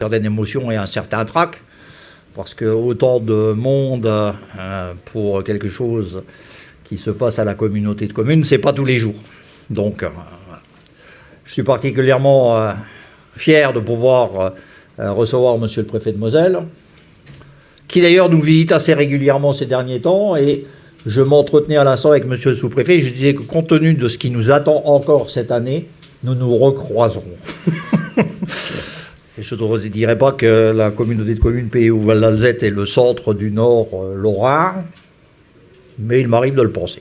certaine émotion et un certain trac, parce que autant de monde pour quelque chose qui se passe à la communauté de communes, c'est pas tous les jours. Donc, je suis particulièrement fier de pouvoir recevoir Monsieur le Préfet de Moselle, qui d'ailleurs nous visite assez régulièrement ces derniers temps, et je m'entretenais à l'instant avec Monsieur le Sous-Préfet, et je disais que compte tenu de ce qui nous attend encore cette année, nous nous recroiserons. Et je ne dirais pas que la communauté de communes Pays ou Val d'Alzette est le centre du Nord lorrain, mais il m'arrive de le penser.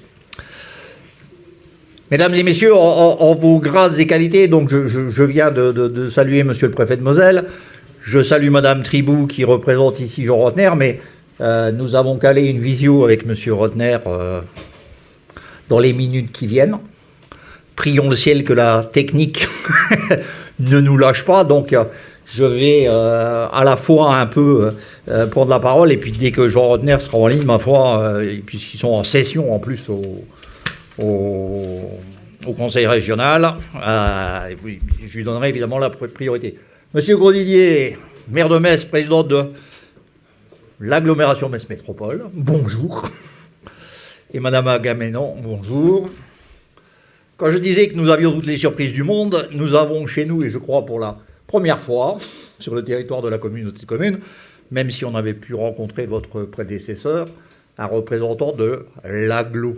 Mesdames et messieurs, en vos grades et qualités, donc je viens de saluer Monsieur le Préfet de Moselle, je salue Madame Tribou qui représente ici Jean Rotner, mais nous avons calé une visio avec Monsieur Rotner dans les minutes qui viennent. Prions le ciel que la technique ne nous lâche pas, donc je vais à la fois un peu prendre la parole, et puis dès que Jean Rotner sera en ligne, ma foi, puisqu'ils sont en session en plus au Conseil régional, je lui donnerai évidemment la priorité. Monsieur Grosdidier, maire de Metz, président de l'agglomération Metz Métropole, bonjour. Et Madame Agamenon, bonjour. Quand je disais que nous avions toutes les surprises du monde, nous avons chez nous, et je crois pour la première fois, sur le territoire de la communauté de communes, même si on avait pu rencontrer votre prédécesseur, un représentant de l'agglo,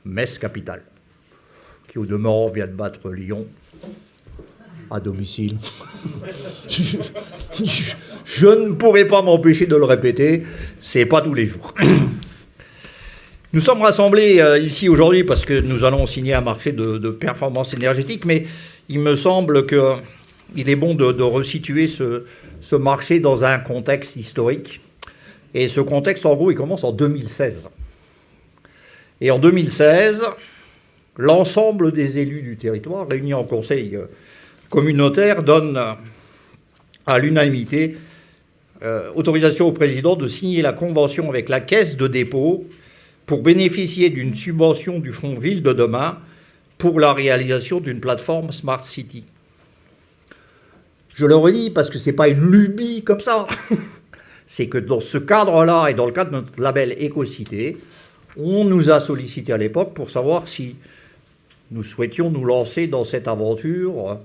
Metz Capitale, qui au demeurant vient de battre Lyon à domicile. Je ne pourrais pas m'empêcher de le répéter, c'est pas tous les jours. Nous sommes rassemblés ici aujourd'hui parce que nous allons signer un marché de performance énergétique, mais il me semble qu'il est bon de resituer ce marché dans un contexte historique. Et ce contexte, en gros, il commence en 2016. Et en 2016, l'ensemble des élus du territoire, réunis en conseil communautaire, donne à l'unanimité autorisation au président de signer la convention avec la Caisse de dépôt pour bénéficier d'une subvention du Fonds Ville de demain pour la réalisation d'une plateforme Smart City. Je le redis parce que ce n'est pas une lubie comme ça. C'est que dans ce cadre-là et dans le cadre de notre label Écocité, on nous a sollicité à l'époque pour savoir si nous souhaitions nous lancer dans cette aventure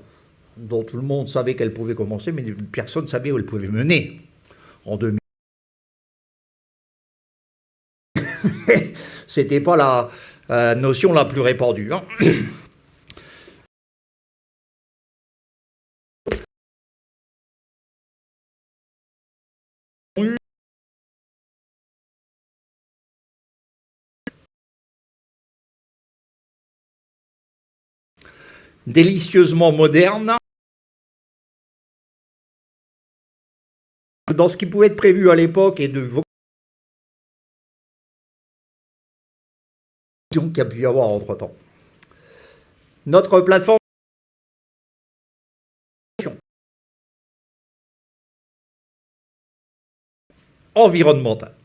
dont tout le monde savait qu'elle pouvait commencer, mais personne ne savait où elle pouvait mener. En 2000. C'était pas la notion la plus répandue. Hein. Délicieusement moderne, dans ce qui pouvait être prévu à l'époque et de qu'il y a pu y avoir entre-temps. Notre plateforme environnementale.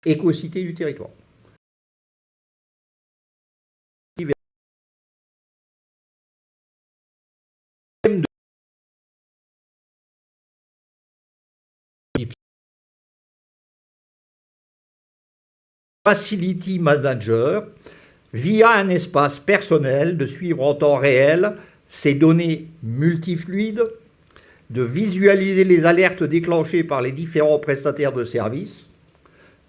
Écocité du territoire. Facility Manager, via un espace personnel, de suivre en temps réel ces données multifluides, de visualiser les alertes déclenchées par les différents prestataires de services,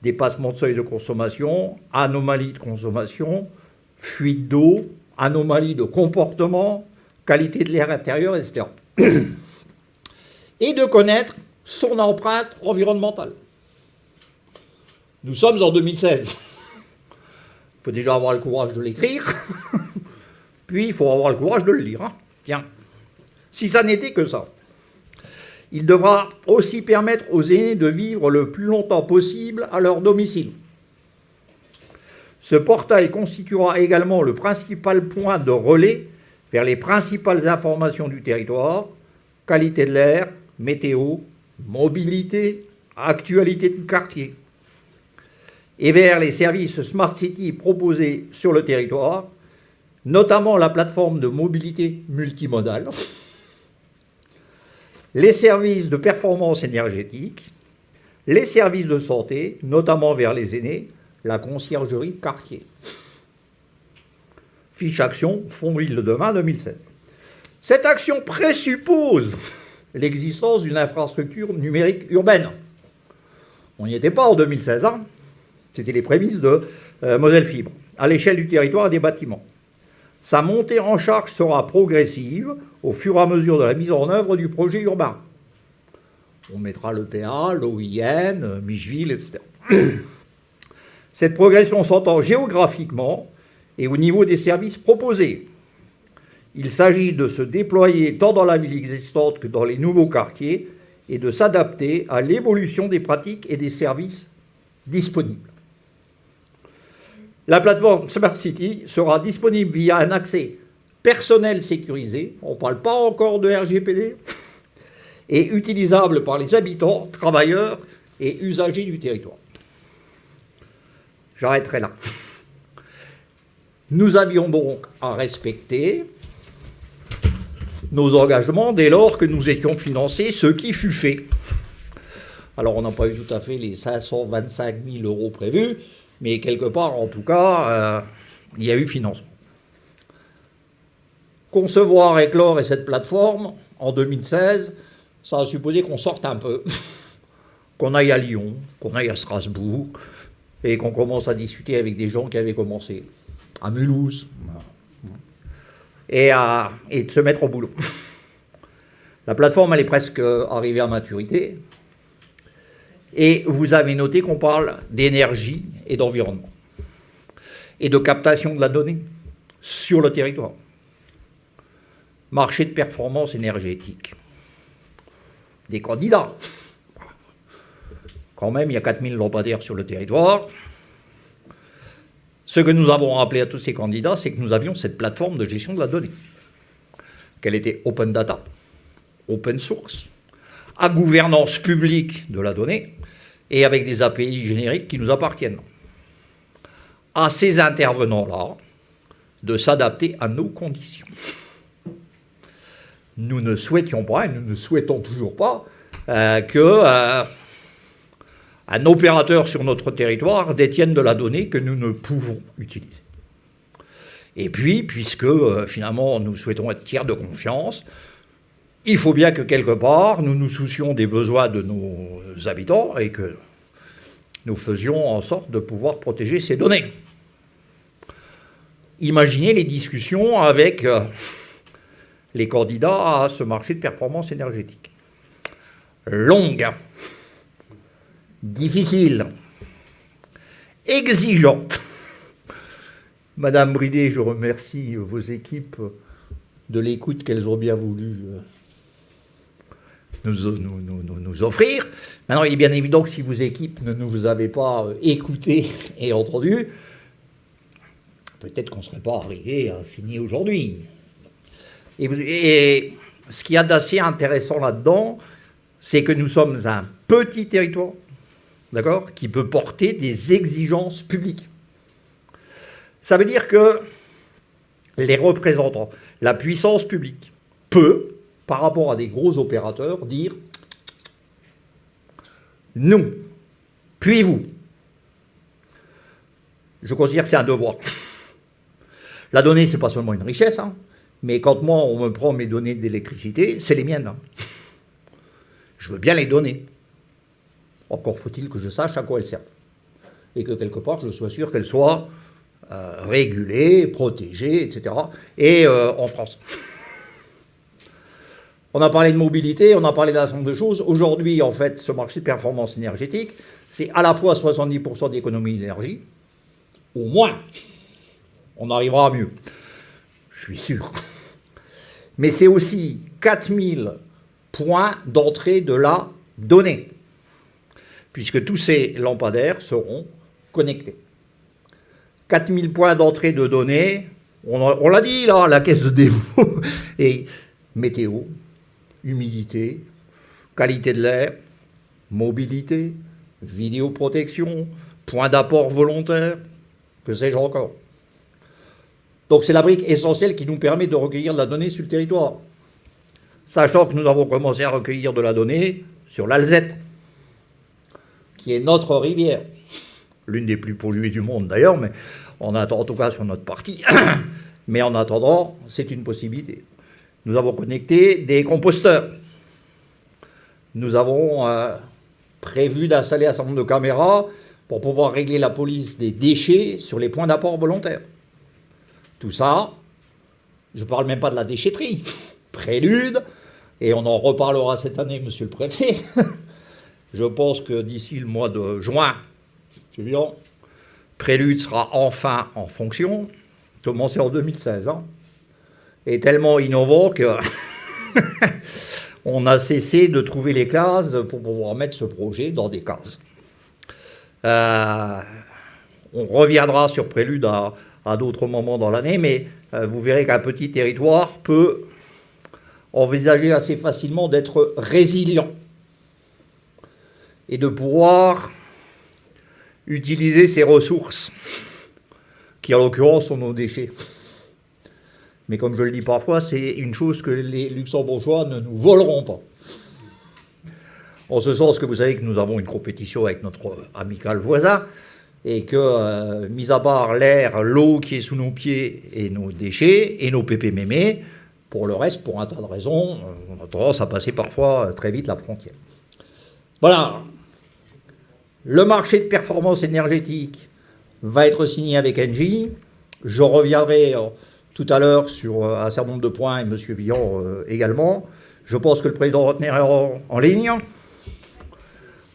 dépassement de seuil de consommation, anomalies de consommation, fuite d'eau, anomalies de comportement, qualité de l'air intérieur, etc. Et de connaître son empreinte environnementale. Nous sommes en 2016. Il faut déjà avoir le courage de l'écrire, puis il faut avoir le courage de le lire. Hein. Bien. Si ça n'était que ça, il devra aussi permettre aux aînés de vivre le plus longtemps possible à leur domicile. Ce portail constituera également le principal point de relais vers les principales informations du territoire, qualité de l'air, météo, mobilité, actualité du quartier, et vers les services Smart City proposés sur le territoire, notamment la plateforme de mobilité multimodale, les services de performance énergétique, les services de santé, notamment vers les aînés, la conciergerie quartier. Fiche action Fonds Ville de demain 2016. Cette action présuppose l'existence d'une infrastructure numérique urbaine. On n'y était pas en 2016, hein. C'était les prémices de modèle fibre, à l'échelle du territoire et des bâtiments. Sa montée en charge sera progressive au fur et à mesure de la mise en œuvre du projet urbain. On mettra l'EPA, l'OIN, Micheville, etc. Cette progression s'entend géographiquement et au niveau des services proposés. Il s'agit de se déployer tant dans la ville existante que dans les nouveaux quartiers et de s'adapter à l'évolution des pratiques et des services disponibles. La plateforme Smart City sera disponible via un accès personnel sécurisé, on ne parle pas encore de RGPD, et utilisable par les habitants, travailleurs et usagers du territoire. J'arrêterai là. Nous avions donc à respecter nos engagements dès lors que nous étions financés, ce qui fut fait. Alors on n'a pas eu tout à fait les 525 000 euros prévus, mais quelque part, en tout cas, il y a eu financement. Concevoir Éclore et cette plateforme, en 2016, ça a supposé qu'on sorte un peu, qu'on aille à Lyon, qu'on aille à Strasbourg, et qu'on commence à discuter avec des gens qui avaient commencé à Mulhouse, et de se mettre au boulot. La plateforme, elle est presque arrivée à maturité, et vous avez noté qu'on parle d'énergie et d'environnement, et de captation de la donnée sur le territoire. Marché de performance énergétique. Des candidats. Quand même, il y a 4000 lampadaires sur le territoire. Ce que nous avons rappelé à tous ces candidats, c'est que nous avions cette plateforme de gestion de la donnée, qu'elle était open data, open source, à gouvernance publique de la donnée, et avec des API génériques qui nous appartiennent. À ces intervenants-là de s'adapter à nos conditions. Nous ne souhaitions pas, et nous ne souhaitons toujours pas, qu'un opérateur sur notre territoire détienne de la donnée que nous ne pouvons utiliser. Et puis, puisque finalement nous souhaitons être tiers de confiance, il faut bien que quelque part nous nous soucions des besoins de nos habitants et que nous faisions en sorte de pouvoir protéger ces données. Imaginez les discussions avec les candidats à ce marché de performance énergétique. Longue, difficile, exigeante. Madame Bridet, je remercie vos équipes de l'écoute qu'elles ont bien voulu nous offrir. Maintenant, il est bien évident que si vos équipes ne nous avaient pas écoutés et entendus, peut-être qu'on ne serait pas arrivé à signer aujourd'hui. Et ce qu'il y a d'assez intéressant là-dedans, c'est que nous sommes un petit territoire, d'accord, qui peut porter des exigences publiques. Ça veut dire que les représentants, la puissance publique, peut, par rapport à des gros opérateurs, dire « nous, puis vous ». Je considère que c'est un devoir. La donnée, ce n'est pas seulement une richesse, hein, mais quand moi, on me prend mes données d'électricité, c'est les miennes. Hein. Je veux bien les donner. Encore faut-il que je sache à quoi elles servent. Et que quelque part, je sois sûr qu'elles soient régulées, protégées, etc. Et en France. On a parlé de mobilité, on a parlé d'un certain nombre de choses. Aujourd'hui, en fait, ce marché de performance énergétique, c'est à la fois 70% d'économie d'énergie, au moins. On arrivera à mieux. Je suis sûr. Mais c'est aussi 4000 points d'entrée de la donnée, puisque tous ces lampadaires seront connectés. 4000 points d'entrée de données, on l'a dit là, la caisse de dépôt, et météo, humidité, qualité de l'air, mobilité, vidéoprotection, point d'apport volontaire, que sais-je encore. Donc c'est la brique essentielle qui nous permet de recueillir de la donnée sur le territoire. Sachant que nous avons commencé à recueillir de la donnée sur l'Alzette, qui est notre rivière, l'une des plus polluées du monde d'ailleurs, mais on attend en tout cas sur notre partie. Mais en attendant, c'est une possibilité. Nous avons connecté des composteurs. Nous avons prévu d'installer un certain nombre de caméras pour pouvoir régler la police des déchets sur les points d'apport volontaires. Tout ça, je ne parle même pas de la déchetterie. Prélude, et on en reparlera cette année, monsieur le préfet. Je pense que d'ici le mois de juin, c'est évident, Prélude sera enfin en fonction, commencé en 2016, et tellement innovant que on a cessé de trouver les cases pour pouvoir mettre ce projet dans des cases. On reviendra sur Prélude à d'autres moments dans l'année, mais vous verrez qu'un petit territoire peut envisager assez facilement d'être résilient et de pouvoir utiliser ses ressources, qui en l'occurrence sont nos déchets. Mais comme je le dis parfois, c'est une chose que les Luxembourgeois ne nous voleront pas. En ce sens que vous savez que nous avons une compétition avec notre amical voisin, et que, mis à part l'air, l'eau qui est sous nos pieds et nos déchets, et nos pépés mémés, pour le reste, pour un tas de raisons, on a tendance à passer parfois très vite la frontière. Voilà. Le marché de performance énergétique va être signé avec Engie. Je reviendrai tout à l'heure sur un certain nombre de points, et M. Villon également. Je pense que le président Rotner est en ligne.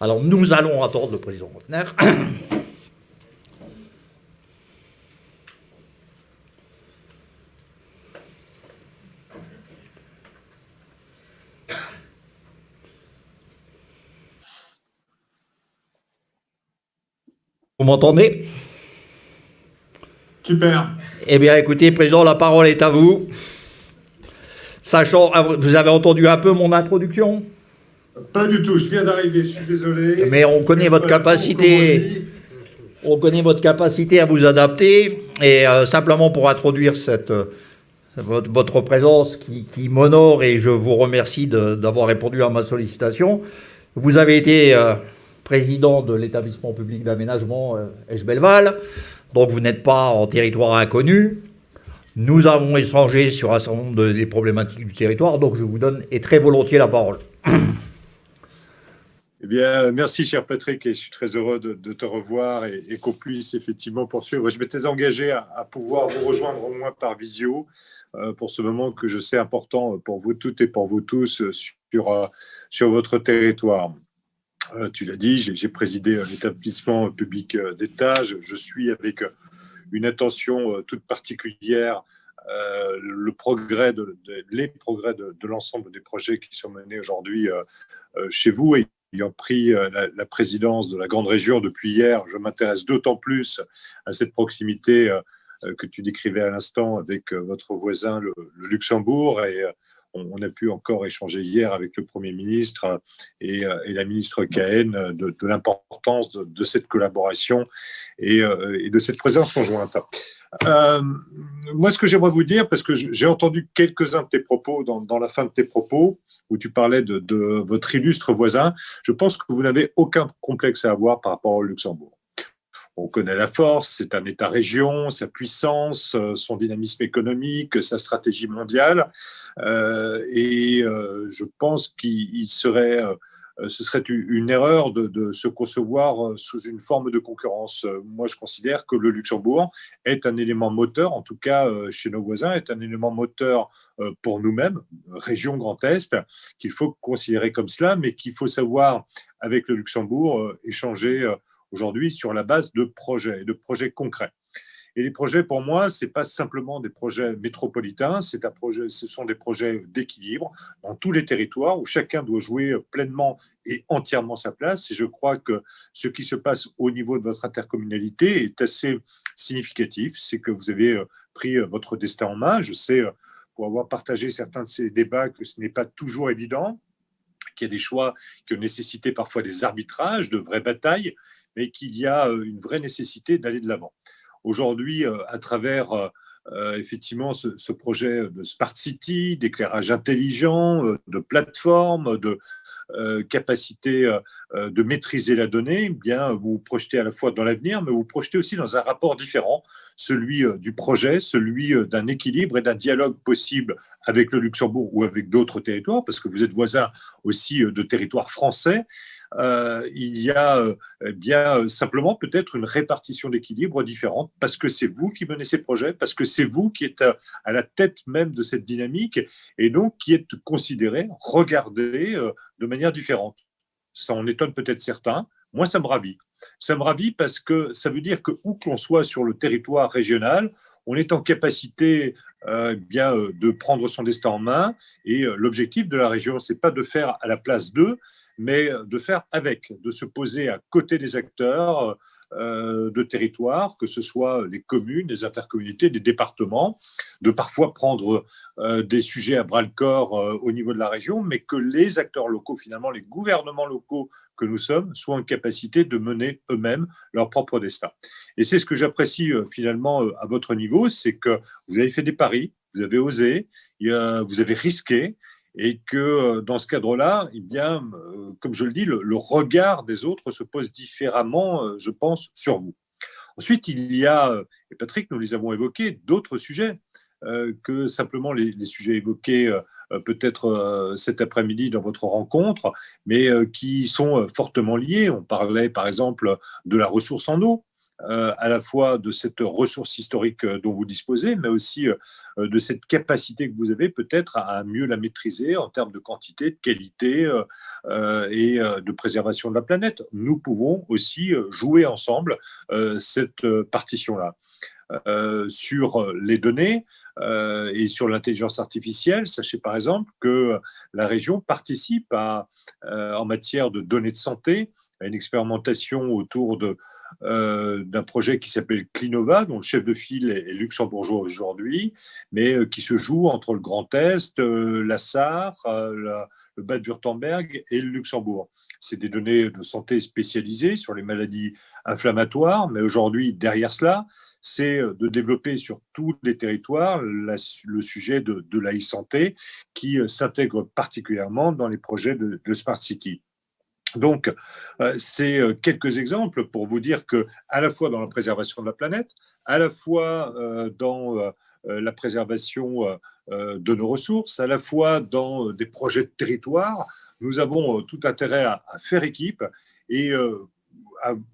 Alors nous allons attendre le président Rotner. Vous m'entendez? Super. Eh bien, écoutez, Président, la parole est à vous. Sachant, vous avez entendu un peu mon introduction? Pas du tout, je viens d'arriver, je suis désolé. Mais on connaît votre capacité. On connaît votre capacité à vous adapter. Et simplement pour introduire votre présence qui m'honore, et je vous remercie d'avoir répondu à ma sollicitation. Vous avez été président de l'établissement public d'aménagement Esch-Belleval, donc vous n'êtes pas en territoire inconnu. Nous avons échangé sur un certain nombre des problématiques du territoire, donc je vous donne et très volontiers la parole. Eh bien, merci, cher Patrick, et je suis très heureux de te revoir et qu'on puisse effectivement poursuivre. Je m'étais engagé à pouvoir vous rejoindre au moins par visio pour ce moment que je sais important pour vous toutes et pour vous tous sur votre territoire. Tu l'as dit, j'ai présidé l'établissement public d'État. Je suis avec une attention toute particulière les progrès de l'ensemble des projets qui sont menés aujourd'hui chez vous. Et ayant pris la présidence de la grande région depuis hier, je m'intéresse d'autant plus à cette proximité que tu décrivais à l'instant avec votre voisin, le Luxembourg. Et on a pu encore échanger hier avec le Premier ministre et la ministre Cahen de l'importance de cette collaboration et de cette présence conjointe. Moi, ce que j'aimerais vous dire, parce que j'ai entendu quelques-uns de tes propos dans la fin de tes propos, où tu parlais de votre illustre voisin, je pense que vous n'avez aucun complexe à avoir par rapport au Luxembourg. On connaît la force, c'est un État-région, sa puissance, son dynamisme économique, sa stratégie mondiale. Je pense ce serait une erreur de se concevoir sous une forme de concurrence. Moi, je considère que le Luxembourg est un élément moteur, en tout cas chez nos voisins, est un élément moteur pour nous-mêmes, région Grand Est, qu'il faut considérer comme cela, mais qu'il faut savoir, avec le Luxembourg, échanger aujourd'hui sur la base de projets concrets. Et les projets, pour moi, ce n'est pas simplement des projets métropolitains, ce sont des projets d'équilibre dans tous les territoires où chacun doit jouer pleinement et entièrement sa place. Et je crois que ce qui se passe au niveau de votre intercommunalité est assez significatif. C'est que vous avez pris votre destin en main. Je sais, pour avoir partagé certains de ces débats, que ce n'est pas toujours évident, qu'il y a des choix qui ont nécessité parfois des arbitrages, de vraies batailles, mais qu'il y a une vraie nécessité d'aller de l'avant. Aujourd'hui, à travers effectivement ce projet de Smart City, d'éclairage intelligent, de plateforme, de capacité de maîtriser la donnée, eh bien, vous vous projetez à la fois dans l'avenir, mais vous vous projetez aussi dans un rapport différent, celui du projet, celui d'un équilibre et d'un dialogue possible avec le Luxembourg ou avec d'autres territoires, parce que vous êtes voisin aussi de territoires français. Il y a bien simplement peut-être une répartition d'équilibre différente parce que c'est vous qui menez ces projets, parce que c'est vous qui êtes à la tête même de cette dynamique et donc qui êtes considéré, regardé de manière différente. Ça en étonne peut-être certains. Moi, ça me ravit. Ça me ravit parce que ça veut dire que où que l'on soit sur le territoire régional, on est en capacité de prendre son destin en main. Et l'objectif de la région, c'est pas de faire à la place d'eux, mais de faire avec, de se poser à côté des acteurs de territoire, que ce soit les communes, les intercommunalités, les départements, de parfois prendre des sujets à bras-le-corps au niveau de la région, mais que les acteurs locaux, finalement, les gouvernements locaux que nous sommes, soient en capacité de mener eux-mêmes leur propre destin. Et c'est ce que j'apprécie finalement à votre niveau, c'est que vous avez fait des paris, vous avez osé, vous avez risqué, et que dans ce cadre-là, eh bien, comme je le dis, le regard des autres se pose différemment, je pense, sur vous. Ensuite, il y a, et Patrick, nous les avons évoqués, d'autres sujets que simplement les sujets évoqués peut-être cet après-midi dans votre rencontre, mais qui sont fortement liés. On parlait par exemple de la ressource en eau, à la fois de cette ressource historique dont vous disposez, mais aussi de cette capacité que vous avez peut-être à mieux la maîtriser en termes de quantité, de qualité et de préservation de la planète. Nous pouvons aussi jouer ensemble cette partition-là. Sur les données et sur l'intelligence artificielle, sachez par exemple que la région participe en matière de données de santé à une expérimentation autour d'un projet qui s'appelle Clinova, dont le chef de file est luxembourgeois aujourd'hui, mais qui se joue entre le Grand Est, la Sarre, le Bade-Württemberg et le Luxembourg. C'est des données de santé spécialisées sur les maladies inflammatoires, mais aujourd'hui, derrière cela, c'est de développer sur tous les territoires le sujet de la e-santé qui s'intègre particulièrement dans les projets de Smart City. Donc, c'est quelques exemples pour vous dire que, à la fois dans la préservation de la planète, à la fois dans la préservation de nos ressources, à la fois dans des projets de territoire, nous avons tout intérêt à faire équipe et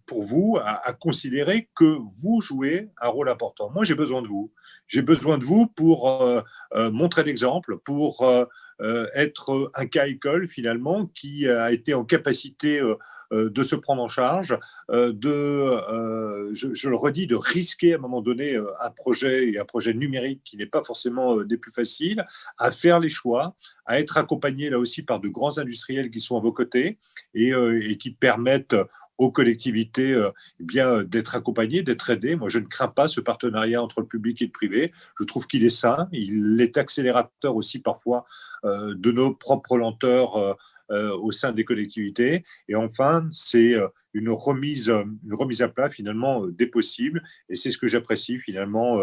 pour vous à considérer que vous jouez un rôle important. Moi, j'ai besoin de vous. J'ai besoin de vous pour montrer l'exemple, pour être un cas école finalement qui a été en capacité de se prendre en charge, je le redis, de risquer à un moment donné un projet numérique qui n'est pas forcément des plus faciles, à faire les choix, à être accompagné là aussi par de grands industriels qui sont à vos côtés et qui permettent aux collectivités d'être accompagnées, d'être aidées. Moi, je ne crains pas ce partenariat entre le public et le privé. Je trouve qu'il est sain. Il est accélérateur aussi parfois de nos propres lenteurs au sein des collectivités. Et enfin, c'est une remise à plat finalement des possibles. Et c'est ce que j'apprécie finalement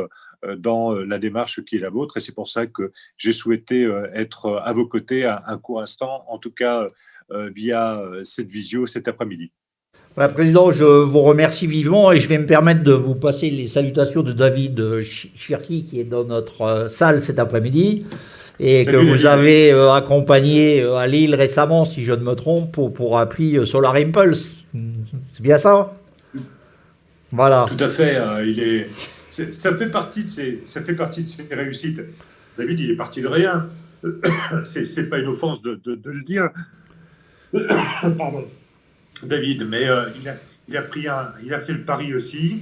dans la démarche qui est la vôtre. Et c'est pour ça que j'ai souhaité être à vos côtés un court instant, en tout cas via cette visio cet après-midi. Président, je vous remercie vivement et je vais me permettre de vous passer les salutations de David Cherki qui est dans notre salle cet après-midi et que vous avez accompagné à Lille récemment, si je ne me trompe, pour appli Solar Impulse. C'est bien ça? Voilà. Tout à fait. Ça fait partie de ses réussites. David, il est parti de rien. C'est pas une offense de le dire. Pardon. David, mais il a fait le pari aussi.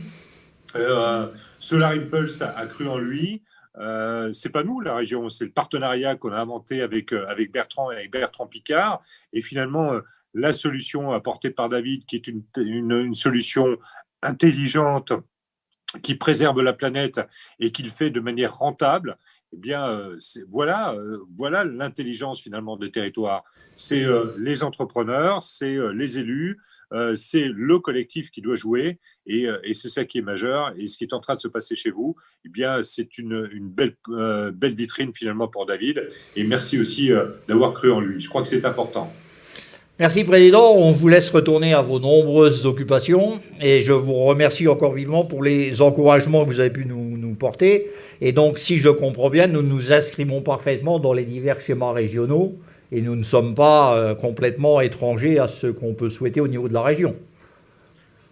Solar Impulse a cru en lui. C'est pas nous, la région, c'est le partenariat qu'on a inventé avec Bertrand et avec Bertrand Picard. Et finalement, la solution apportée par David, qui est une solution intelligente, qui préserve la planète et qui le fait de manière rentable, eh bien, voilà l'intelligence finalement des territoires. C'est les entrepreneurs, c'est les élus, c'est le collectif qui doit jouer, et c'est ça qui est majeur. Et ce qui est en train de se passer chez vous, eh bien, c'est une belle vitrine finalement pour David. Et merci aussi d'avoir cru en lui. Je crois que c'est important. Merci, Président. On vous laisse retourner à vos nombreuses occupations et je vous remercie encore vivement pour les encouragements que vous avez pu nous porter. Et donc, si je comprends bien, nous nous inscrivons parfaitement dans les divers schémas régionaux et nous ne sommes pas complètement étrangers à ce qu'on peut souhaiter au niveau de la région.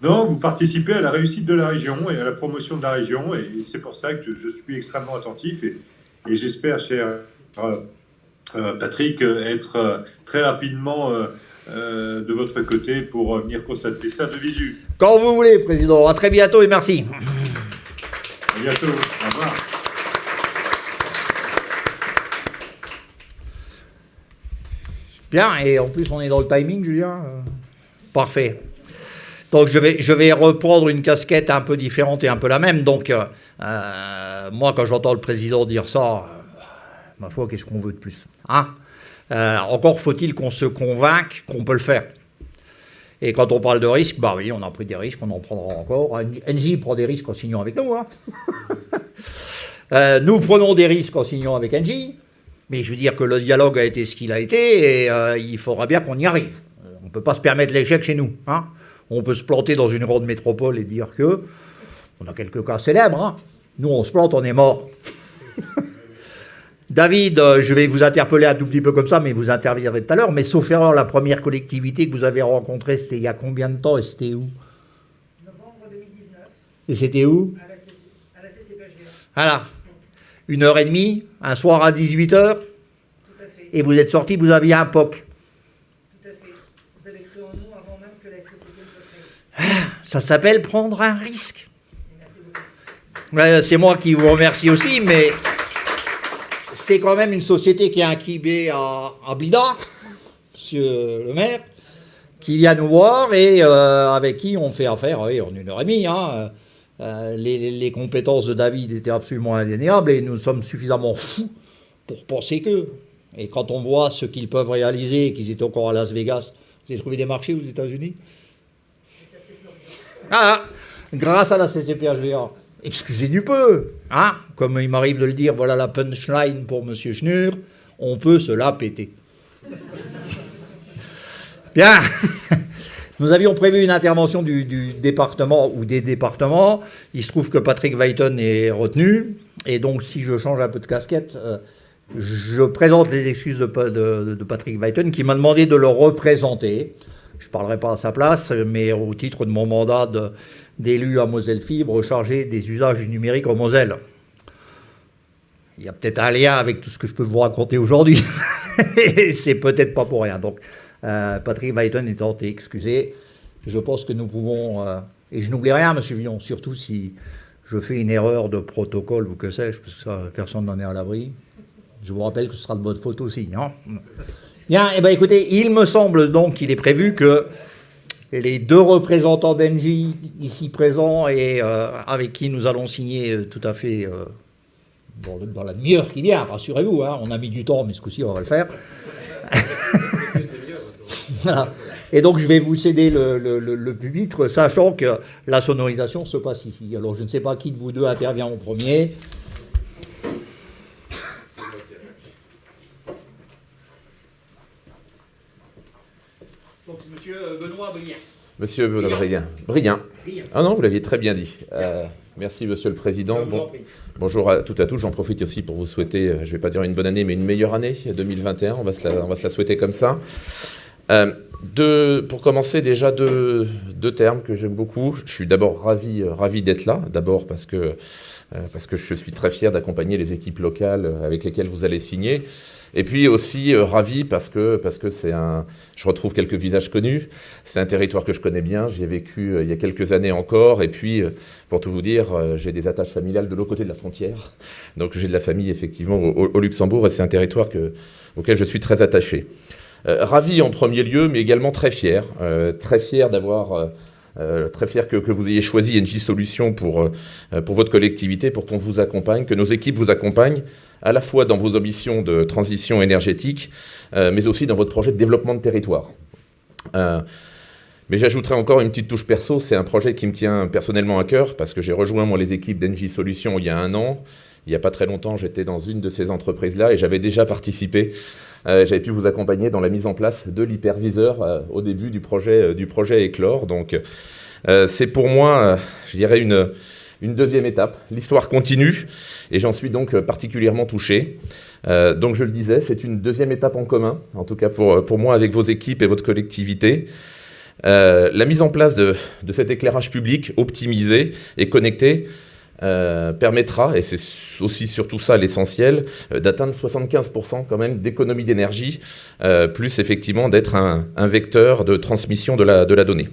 Non, vous participez à la réussite de la région et à la promotion de la région, et c'est pour ça que je suis extrêmement attentif, et j'espère, cher Patrick, être très rapidement de votre côté pour venir constater ça de visu. Quand vous voulez, Président. À très bientôt et merci. À bientôt. Au revoir. Bien, et en plus on est dans le timing, Julien. Parfait. Donc je vais reprendre une casquette un peu différente et un peu la même. Donc moi, quand j'entends le président dire ça, ma foi, qu'est-ce qu'on veut de plus, hein? Encore faut-il qu'on se convainque qu'on peut le faire. Et quand on parle de risques, bah oui, on a pris des risques, on en prendra encore. Engie prend des risques en signant avec nous, hein. Nous prenons des risques en signant avec Engie, mais je veux dire que le dialogue a été ce qu'il a été, et il faudra bien qu'on y arrive. On ne peut pas se permettre l'échec chez nous, hein. On peut se planter dans une grande métropole et dire que, on a quelques cas célèbres, hein. Nous on se plante, on est mort. David, je vais vous interpeller un tout petit peu comme ça, mais vous interviendrez tout à l'heure. Mais sauf erreur, la première collectivité que vous avez rencontrée, c'était il y a combien de temps et c'était où? Novembre 2019. Et c'était où? À la CCPHVA. Voilà. 1h30, un soir à 18h. Tout à fait. Et vous êtes sortis, vous aviez un POC. Tout à fait. Vous avez cru en nous avant même que la société soit créée. Ça s'appelle prendre un risque. Merci beaucoup. C'est moi qui vous remercie aussi, mais c'est quand même une société qui est incubée à Blida, monsieur le maire, qui vient nous voir et avec qui on fait affaire, oui, en 1h30. Hein. Les compétences de David étaient absolument indéniables et nous sommes suffisamment fous pour penser qu'eux. Et quand on voit ce qu'ils peuvent réaliser, qu'ils étaient encore à Las Vegas, vous avez trouvé des marchés aux États-Unis? Ah, grâce à la CCPHVA. Excusez du peu, hein, comme il m'arrive de le dire, voilà la punchline pour M. Schnur, on peut se la péter. Bien, nous avions prévu une intervention du département ou des départements, il se trouve que Patrick Weiten est retenu, et donc si je change un peu de casquette, je présente les excuses de Patrick Weiten qui m'a demandé de le représenter. Je ne parlerai pas à sa place, mais au titre de mon mandat d'élu à Moselle Fibre, chargé des usages du numérique en Moselle. Il y a peut-être un lien avec tout ce que je peux vous raconter aujourd'hui. C'est peut-être pas pour rien. Donc, Patrick Weiten étant excusé, je pense que nous pouvons... et je n'oublie rien, M. Villon, surtout si je fais une erreur de protocole ou que sais-je, parce que ça, personne n'en est à l'abri. Je vous rappelle que ce sera de votre faute aussi, hein. Bien, eh bien, écoutez, il me semble donc qu'il est prévu que les deux représentants d'Engie ici présents et avec qui nous allons signer tout à fait dans la demi-heure qui vient, rassurez-vous, hein, on a mis du temps, mais ce coup-ci, on va le faire. Voilà. Et donc, je vais vous céder le pupitre, sachant que la sonorisation se passe ici. Alors, je ne sais pas qui de vous deux intervient en premier. Donc, monsieur Benoît Brien. Monsieur Benoît Brien. Brien. Ah non, vous l'aviez très bien dit. Merci, monsieur le président. Bonjour à toutes et à tous. J'en profite aussi pour vous souhaiter, je ne vais pas dire une bonne année, mais une meilleure année 2021. On va se la souhaiter comme ça. Pour commencer, déjà deux termes que j'aime beaucoup. Je suis d'abord ravi d'être là. D'abord parce que je suis très fier d'accompagner les équipes locales avec lesquelles vous allez signer. Et puis aussi ravi parce que je retrouve quelques visages connus. C'est un territoire que je connais bien. J'y ai vécu il y a quelques années encore. Et puis, pour tout vous dire, j'ai des attaches familiales de l'autre côté de la frontière. Donc j'ai de la famille effectivement au Luxembourg et c'est un territoire auquel je suis très attaché. Ravi en premier lieu, mais également très fier. Très fier d'avoir... très fier que vous ayez choisi Engie Solutions pour votre collectivité, pour qu'on vous accompagne, que nos équipes vous accompagnent, à la fois dans vos ambitions de transition énergétique, mais aussi dans votre projet de développement de territoire. Mais j'ajouterai encore une petite touche perso, c'est un projet qui me tient personnellement à cœur, parce que j'ai rejoint moi les équipes d'Engie Solutions il y a 1 an. Il n'y a pas très longtemps, j'étais dans une de ces entreprises-là et j'avais déjà participé. J'avais pu vous accompagner dans la mise en place de l'hyperviseur au début du projet Éclore. Donc c'est pour moi, je dirais, une deuxième étape. L'histoire continue et j'en suis donc particulièrement touché. Donc je le disais, c'est une deuxième étape en commun, en tout cas pour moi avec vos équipes et votre collectivité. La mise en place de cet éclairage public optimisé et connecté permettra, et c'est aussi surtout ça l'essentiel, d'atteindre 75% quand même d'économie d'énergie, plus effectivement d'être un vecteur de transmission de la donnée.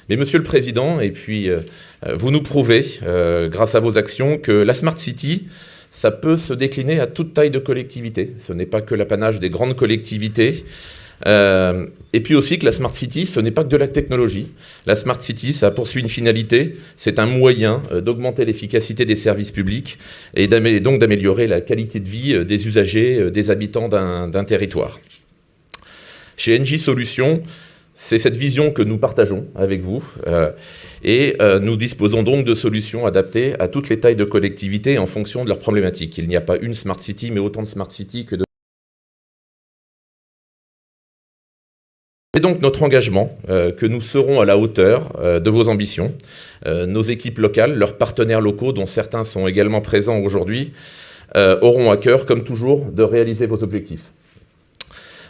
Mais Monsieur le Président, et puis vous nous prouvez, grâce à vos actions, que la Smart City, ça peut se décliner à toute taille de collectivité. Ce n'est pas que l'apanage des grandes collectivités. Et puis aussi que la Smart City, ce n'est pas que de la technologie. La Smart City, ça poursuit une finalité, c'est un moyen d'augmenter l'efficacité des services publics et donc d'améliorer la qualité de vie des usagers, des habitants d'un territoire. Chez Engie Solutions, c'est cette vision que nous partageons avec vous et nous disposons donc de solutions adaptées à toutes les tailles de collectivités en fonction de leurs problématiques. Il n'y a pas une Smart City, mais autant de Smart City que de... C'est donc notre engagement que nous serons à la hauteur de vos ambitions. Nos équipes locales, leurs partenaires locaux, dont certains sont également présents aujourd'hui, auront à cœur, comme toujours, de réaliser vos objectifs.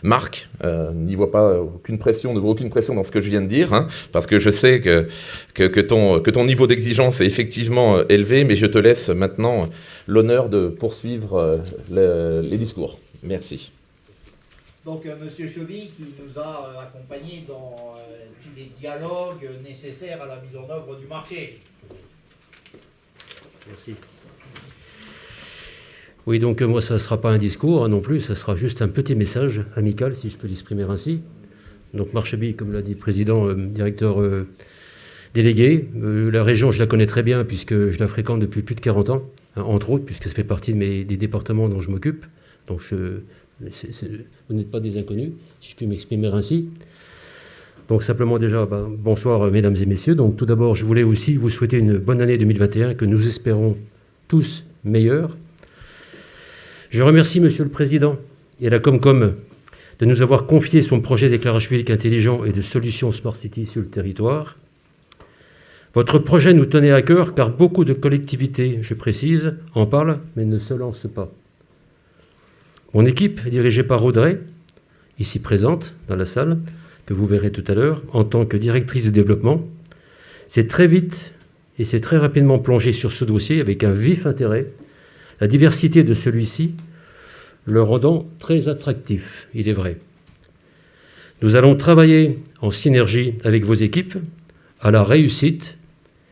Marc, n'y voit pas aucune pression, ne voit aucune pression dans ce que je viens de dire, hein, parce que je sais que ton niveau d'exigence est effectivement élevé, mais je te laisse maintenant l'honneur de poursuivre les discours. Merci. Donc, Monsieur Chevy, qui nous a accompagnés dans tous les dialogues nécessaires à la mise en œuvre du marché. Merci. Oui, donc moi, ça ne sera pas un discours non plus, ça sera juste un petit message amical, si je peux l'exprimer ainsi. Donc, Marcheby, comme l'a dit le président, directeur délégué. La région, je la connais très bien, puisque je la fréquente depuis plus de 40 ans, hein, entre autres, puisque ça fait partie des départements dont je m'occupe. Donc, vous n'êtes pas des inconnus, si je puis m'exprimer ainsi. Donc simplement déjà, bonsoir mesdames et messieurs. Donc tout d'abord, je voulais aussi vous souhaiter une bonne année 2021 que nous espérons tous meilleure. Je remercie Monsieur le Président et la Comcom de nous avoir confié son projet d'éclairage public intelligent et de solutions Smart City sur le territoire. Votre projet nous tenait à cœur car beaucoup de collectivités, je précise, en parlent mais ne se lancent pas. Mon équipe, dirigée par Audrey, ici présente dans la salle, que vous verrez tout à l'heure, en tant que directrice de développement, s'est très vite et s'est très rapidement plongée sur ce dossier avec un vif intérêt, la diversité de celui-ci le rendant très attractif, il est vrai. Nous allons travailler en synergie avec vos équipes à la réussite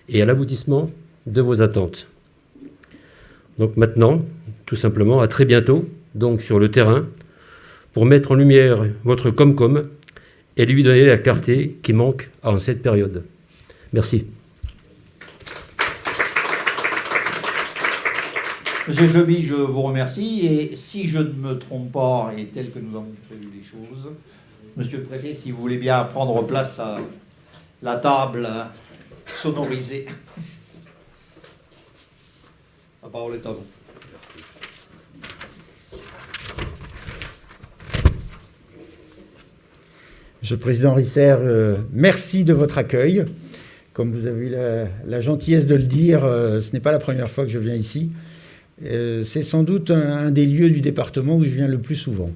et à l'aboutissement de vos attentes. Donc maintenant, tout simplement, à très bientôt, donc sur le terrain, pour mettre en lumière votre Comcom et lui donner la clarté qui manque en cette période. Merci. Monsieur Chevy, je vous remercie. Et si je ne me trompe pas, et tel que nous avons prévu les choses, Monsieur le Préfet, si vous voulez bien prendre place à la table sonorisée. La parole est à vous. Monsieur le Président Risser, merci de votre accueil. Comme vous avez eu la gentillesse de le dire, ce n'est pas la première fois que je viens ici. C'est sans doute un des lieux du département où je viens le plus souvent.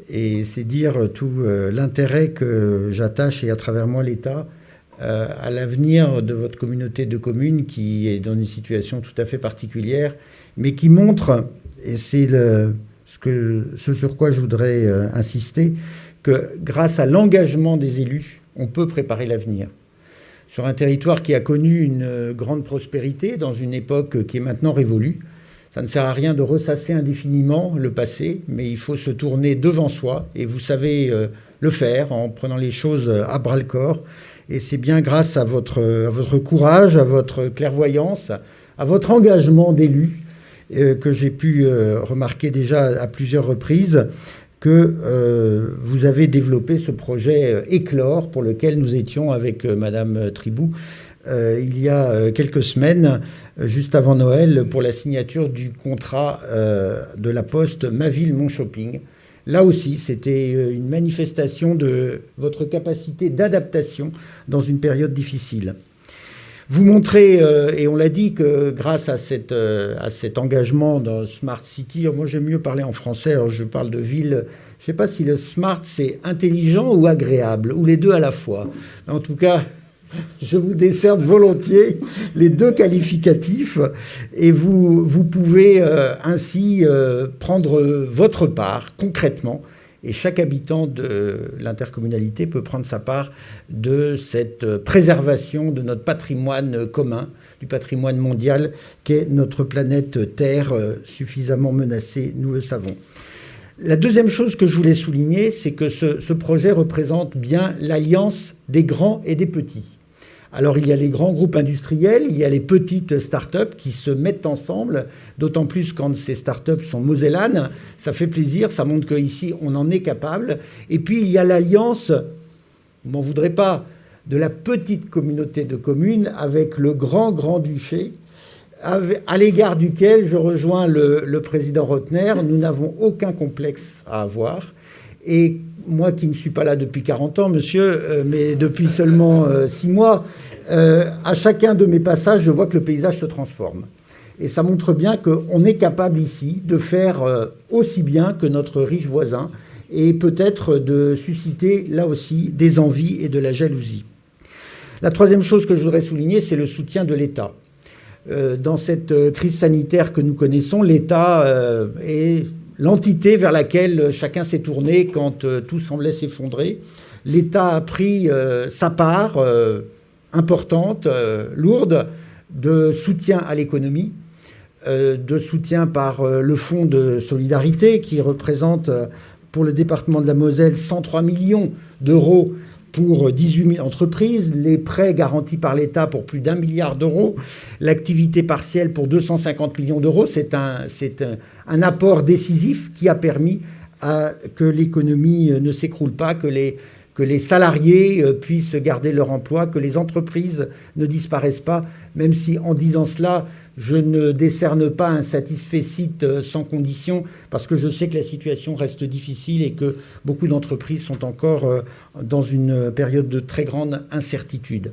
Et c'est dire tout l'intérêt que j'attache, et à travers moi l'État, à l'avenir de votre communauté de communes qui est dans une situation tout à fait particulière, mais qui montre, et c'est ce sur quoi je voudrais insister, que grâce à l'engagement des élus, on peut préparer l'avenir. Sur un territoire qui a connu une grande prospérité dans une époque qui est maintenant révolue, ça ne sert à rien de ressasser indéfiniment le passé, mais il faut se tourner devant soi, et vous savez le faire en prenant les choses à bras-le-corps. Et c'est bien grâce à votre courage, à votre clairvoyance, à votre engagement d'élu que j'ai pu remarquer déjà à plusieurs reprises que vous avez développé ce projet Éclore, pour lequel nous étions avec Madame Tribou il y a quelques semaines, juste avant Noël, pour la signature du contrat de la Poste Ma Ville, Mon Shopping. Là aussi, c'était une manifestation de votre capacité d'adaptation dans une période difficile. Vous montrez, et on l'a dit, que grâce à cet engagement dans Smart City, moi j'aime mieux parler en français, alors je parle de ville, je ne sais pas si le smart c'est intelligent ou agréable, ou les deux à la fois. En tout cas, je vous décerne volontiers les deux qualificatifs, et vous pouvez ainsi prendre votre part concrètement. Et chaque habitant de l'intercommunalité peut prendre sa part de cette préservation de notre patrimoine commun, du patrimoine mondial qu'est notre planète Terre, suffisamment menacée, nous le savons. La deuxième chose que je voulais souligner, c'est que ce projet représente bien l'alliance des grands et des petits. Alors il y a les grands groupes industriels, il y a les petites start-up qui se mettent ensemble, d'autant plus quand ces start-up sont mosellanes. Ça fait plaisir, ça montre qu'ici on en est capable. Et puis il y a l'alliance, vous m'en voudrez pas, de la petite communauté de communes avec le grand-duché, à l'égard duquel je rejoins le président Rotner. Nous n'avons aucun complexe à avoir. Et moi qui ne suis pas là depuis 40 ans, monsieur, mais depuis seulement 6 mois, à chacun de mes passages, je vois que le paysage se transforme. Et ça montre bien qu'on est capable ici de faire aussi bien que notre riche voisin, et peut-être de susciter là aussi des envies et de la jalousie. La troisième chose que je voudrais souligner, c'est le soutien de l'État. Dans cette crise sanitaire que nous connaissons, l'État est l'entité vers laquelle chacun s'est tourné quand tout semblait s'effondrer. L'État a pris sa part importante, lourde, de soutien à l'économie, de soutien par le fonds de solidarité qui représente pour le département de la Moselle 103 millions d'euros pour 18 000 entreprises, les prêts garantis par l'État pour plus d'1 milliard d'euros, l'activité partielle pour 250 millions d'euros. C'est un apport décisif qui a permis que l'économie ne s'écroule pas, que les salariés puissent garder leur emploi, que les entreprises ne disparaissent pas, même si en disant cela, je ne décerne pas un satisfecit sans condition, parce que je sais que la situation reste difficile et que beaucoup d'entreprises sont encore dans une période de très grande incertitude.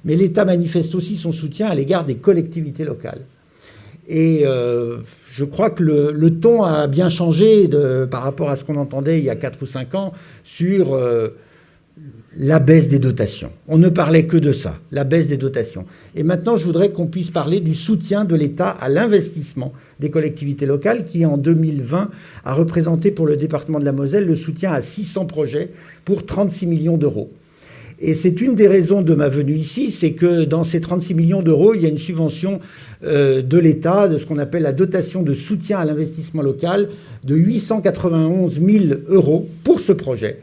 Mais l'État manifeste aussi son soutien à l'égard des collectivités locales. Et je crois que le ton a bien changé par rapport à ce qu'on entendait il y a 4 ou 5 ans sur la baisse des dotations. On ne parlait que de ça, la baisse des dotations. Et maintenant, je voudrais qu'on puisse parler du soutien de l'État à l'investissement des collectivités locales qui, en 2020, a représenté pour le département de la Moselle le soutien à 600 projets pour 36 millions d'euros. Et c'est une des raisons de ma venue ici, c'est que dans ces 36 millions d'euros, il y a une subvention de l'État, de ce qu'on appelle la dotation de soutien à l'investissement local, de 891 000 euros pour ce projet,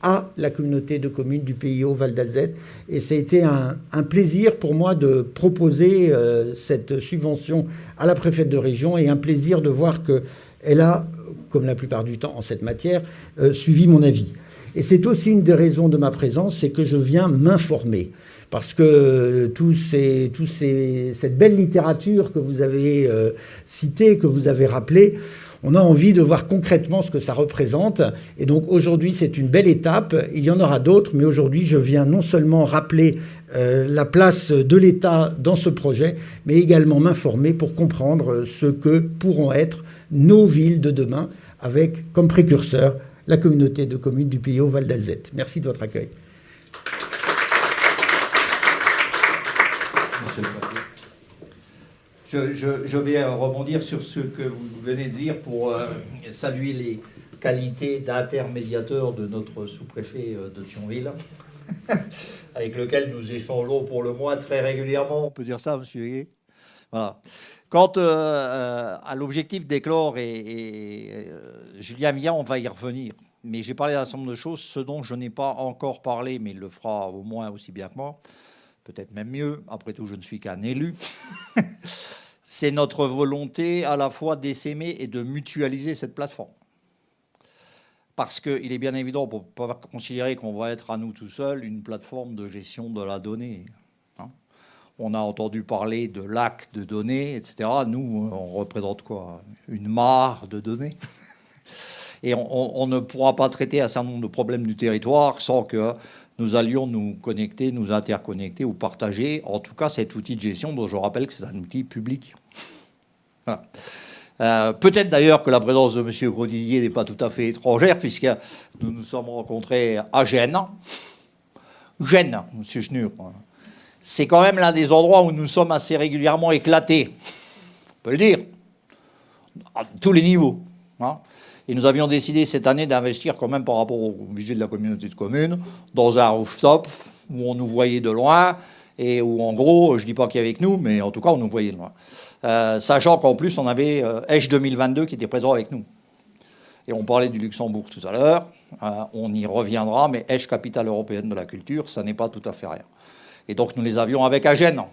à la communauté de communes du PIO Val d'Alzette. Et ça a été un plaisir pour moi de proposer cette subvention à la préfète de région, et un plaisir de voir qu'elle a, comme la plupart du temps en cette matière, suivi mon avis. Et c'est aussi une des raisons de ma présence, c'est que je viens m'informer. Parce que cette belle littérature que vous avez citée, que vous avez rappelée, on a envie de voir concrètement ce que ça représente. Et donc aujourd'hui, c'est une belle étape. Il y en aura d'autres, mais aujourd'hui, je viens non seulement rappeler la place de l'État dans ce projet, mais également m'informer pour comprendre ce que pourront être nos villes de demain, avec comme précurseur la communauté de communes du PIO Val d'Alzette. Merci de votre accueil. Je vais rebondir sur ce que vous venez de dire pour saluer les qualités d'intermédiateur de notre sous-préfet de Thionville, avec lequel nous échangeons pour le moins très régulièrement. On peut dire ça, monsieur Huguet. Voilà. Quant à l'objectif d'Éclore et Julien Millard, on va y revenir. Mais j'ai parlé d'un certain nombre de choses, ce dont je n'ai pas encore parlé, mais il le fera au moins aussi bien que moi, peut-être même mieux. Après tout, je ne suis qu'un élu. C'est notre volonté à la fois d'essaimer et de mutualiser cette plateforme. parce qu'il est bien évident, pour ne pas considérer qu'on va être à nous tout seuls une plateforme de gestion de la donnée. Hein. On a entendu parler de lacs de données, etc. Nous, on représente quoi? Une mare de données. Et on ne pourra pas traiter un certain nombre de problèmes du territoire sans que nous allions nous connecter, nous interconnecter ou partager, en tout cas, cet outil de gestion dont je rappelle que c'est un outil public. Voilà. Peut-être d'ailleurs que la présence de M. Grosdidier n'est pas tout à fait étrangère, puisque nous nous sommes rencontrés à Gênes. Gênes, M. Schnur. C'est quand même l'un des endroits où nous sommes assez régulièrement éclatés, on peut le dire, à tous les niveaux. Hein. Et nous avions décidé cette année d'investir quand même par rapport au budget de la communauté de communes dans un rooftop où on nous voyait de loin et où en gros, je ne dis pas qu'il y avait avec nous, mais en tout cas on nous voyait de loin. Sachant qu'en plus on avait Esch 2022 qui était présent avec nous. Et on parlait du Luxembourg tout à l'heure, on y reviendra, mais Esch, capitale européenne de la culture, ça n'est pas tout à fait rien. Et donc nous les avions avec Agen.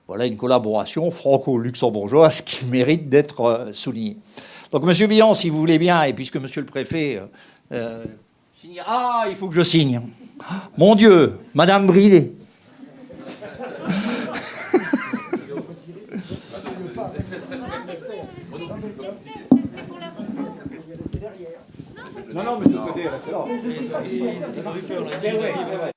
Voilà une collaboration franco-luxembourgeoise qui mérite d'être soulignée. Donc, M. Villon, si vous voulez bien, et puisque M. le Préfet signe... Ah, il faut que je signe. Mon Dieu, Madame Bridet. Non, mais je côté, restez là. C'est vrai, c'est vrai.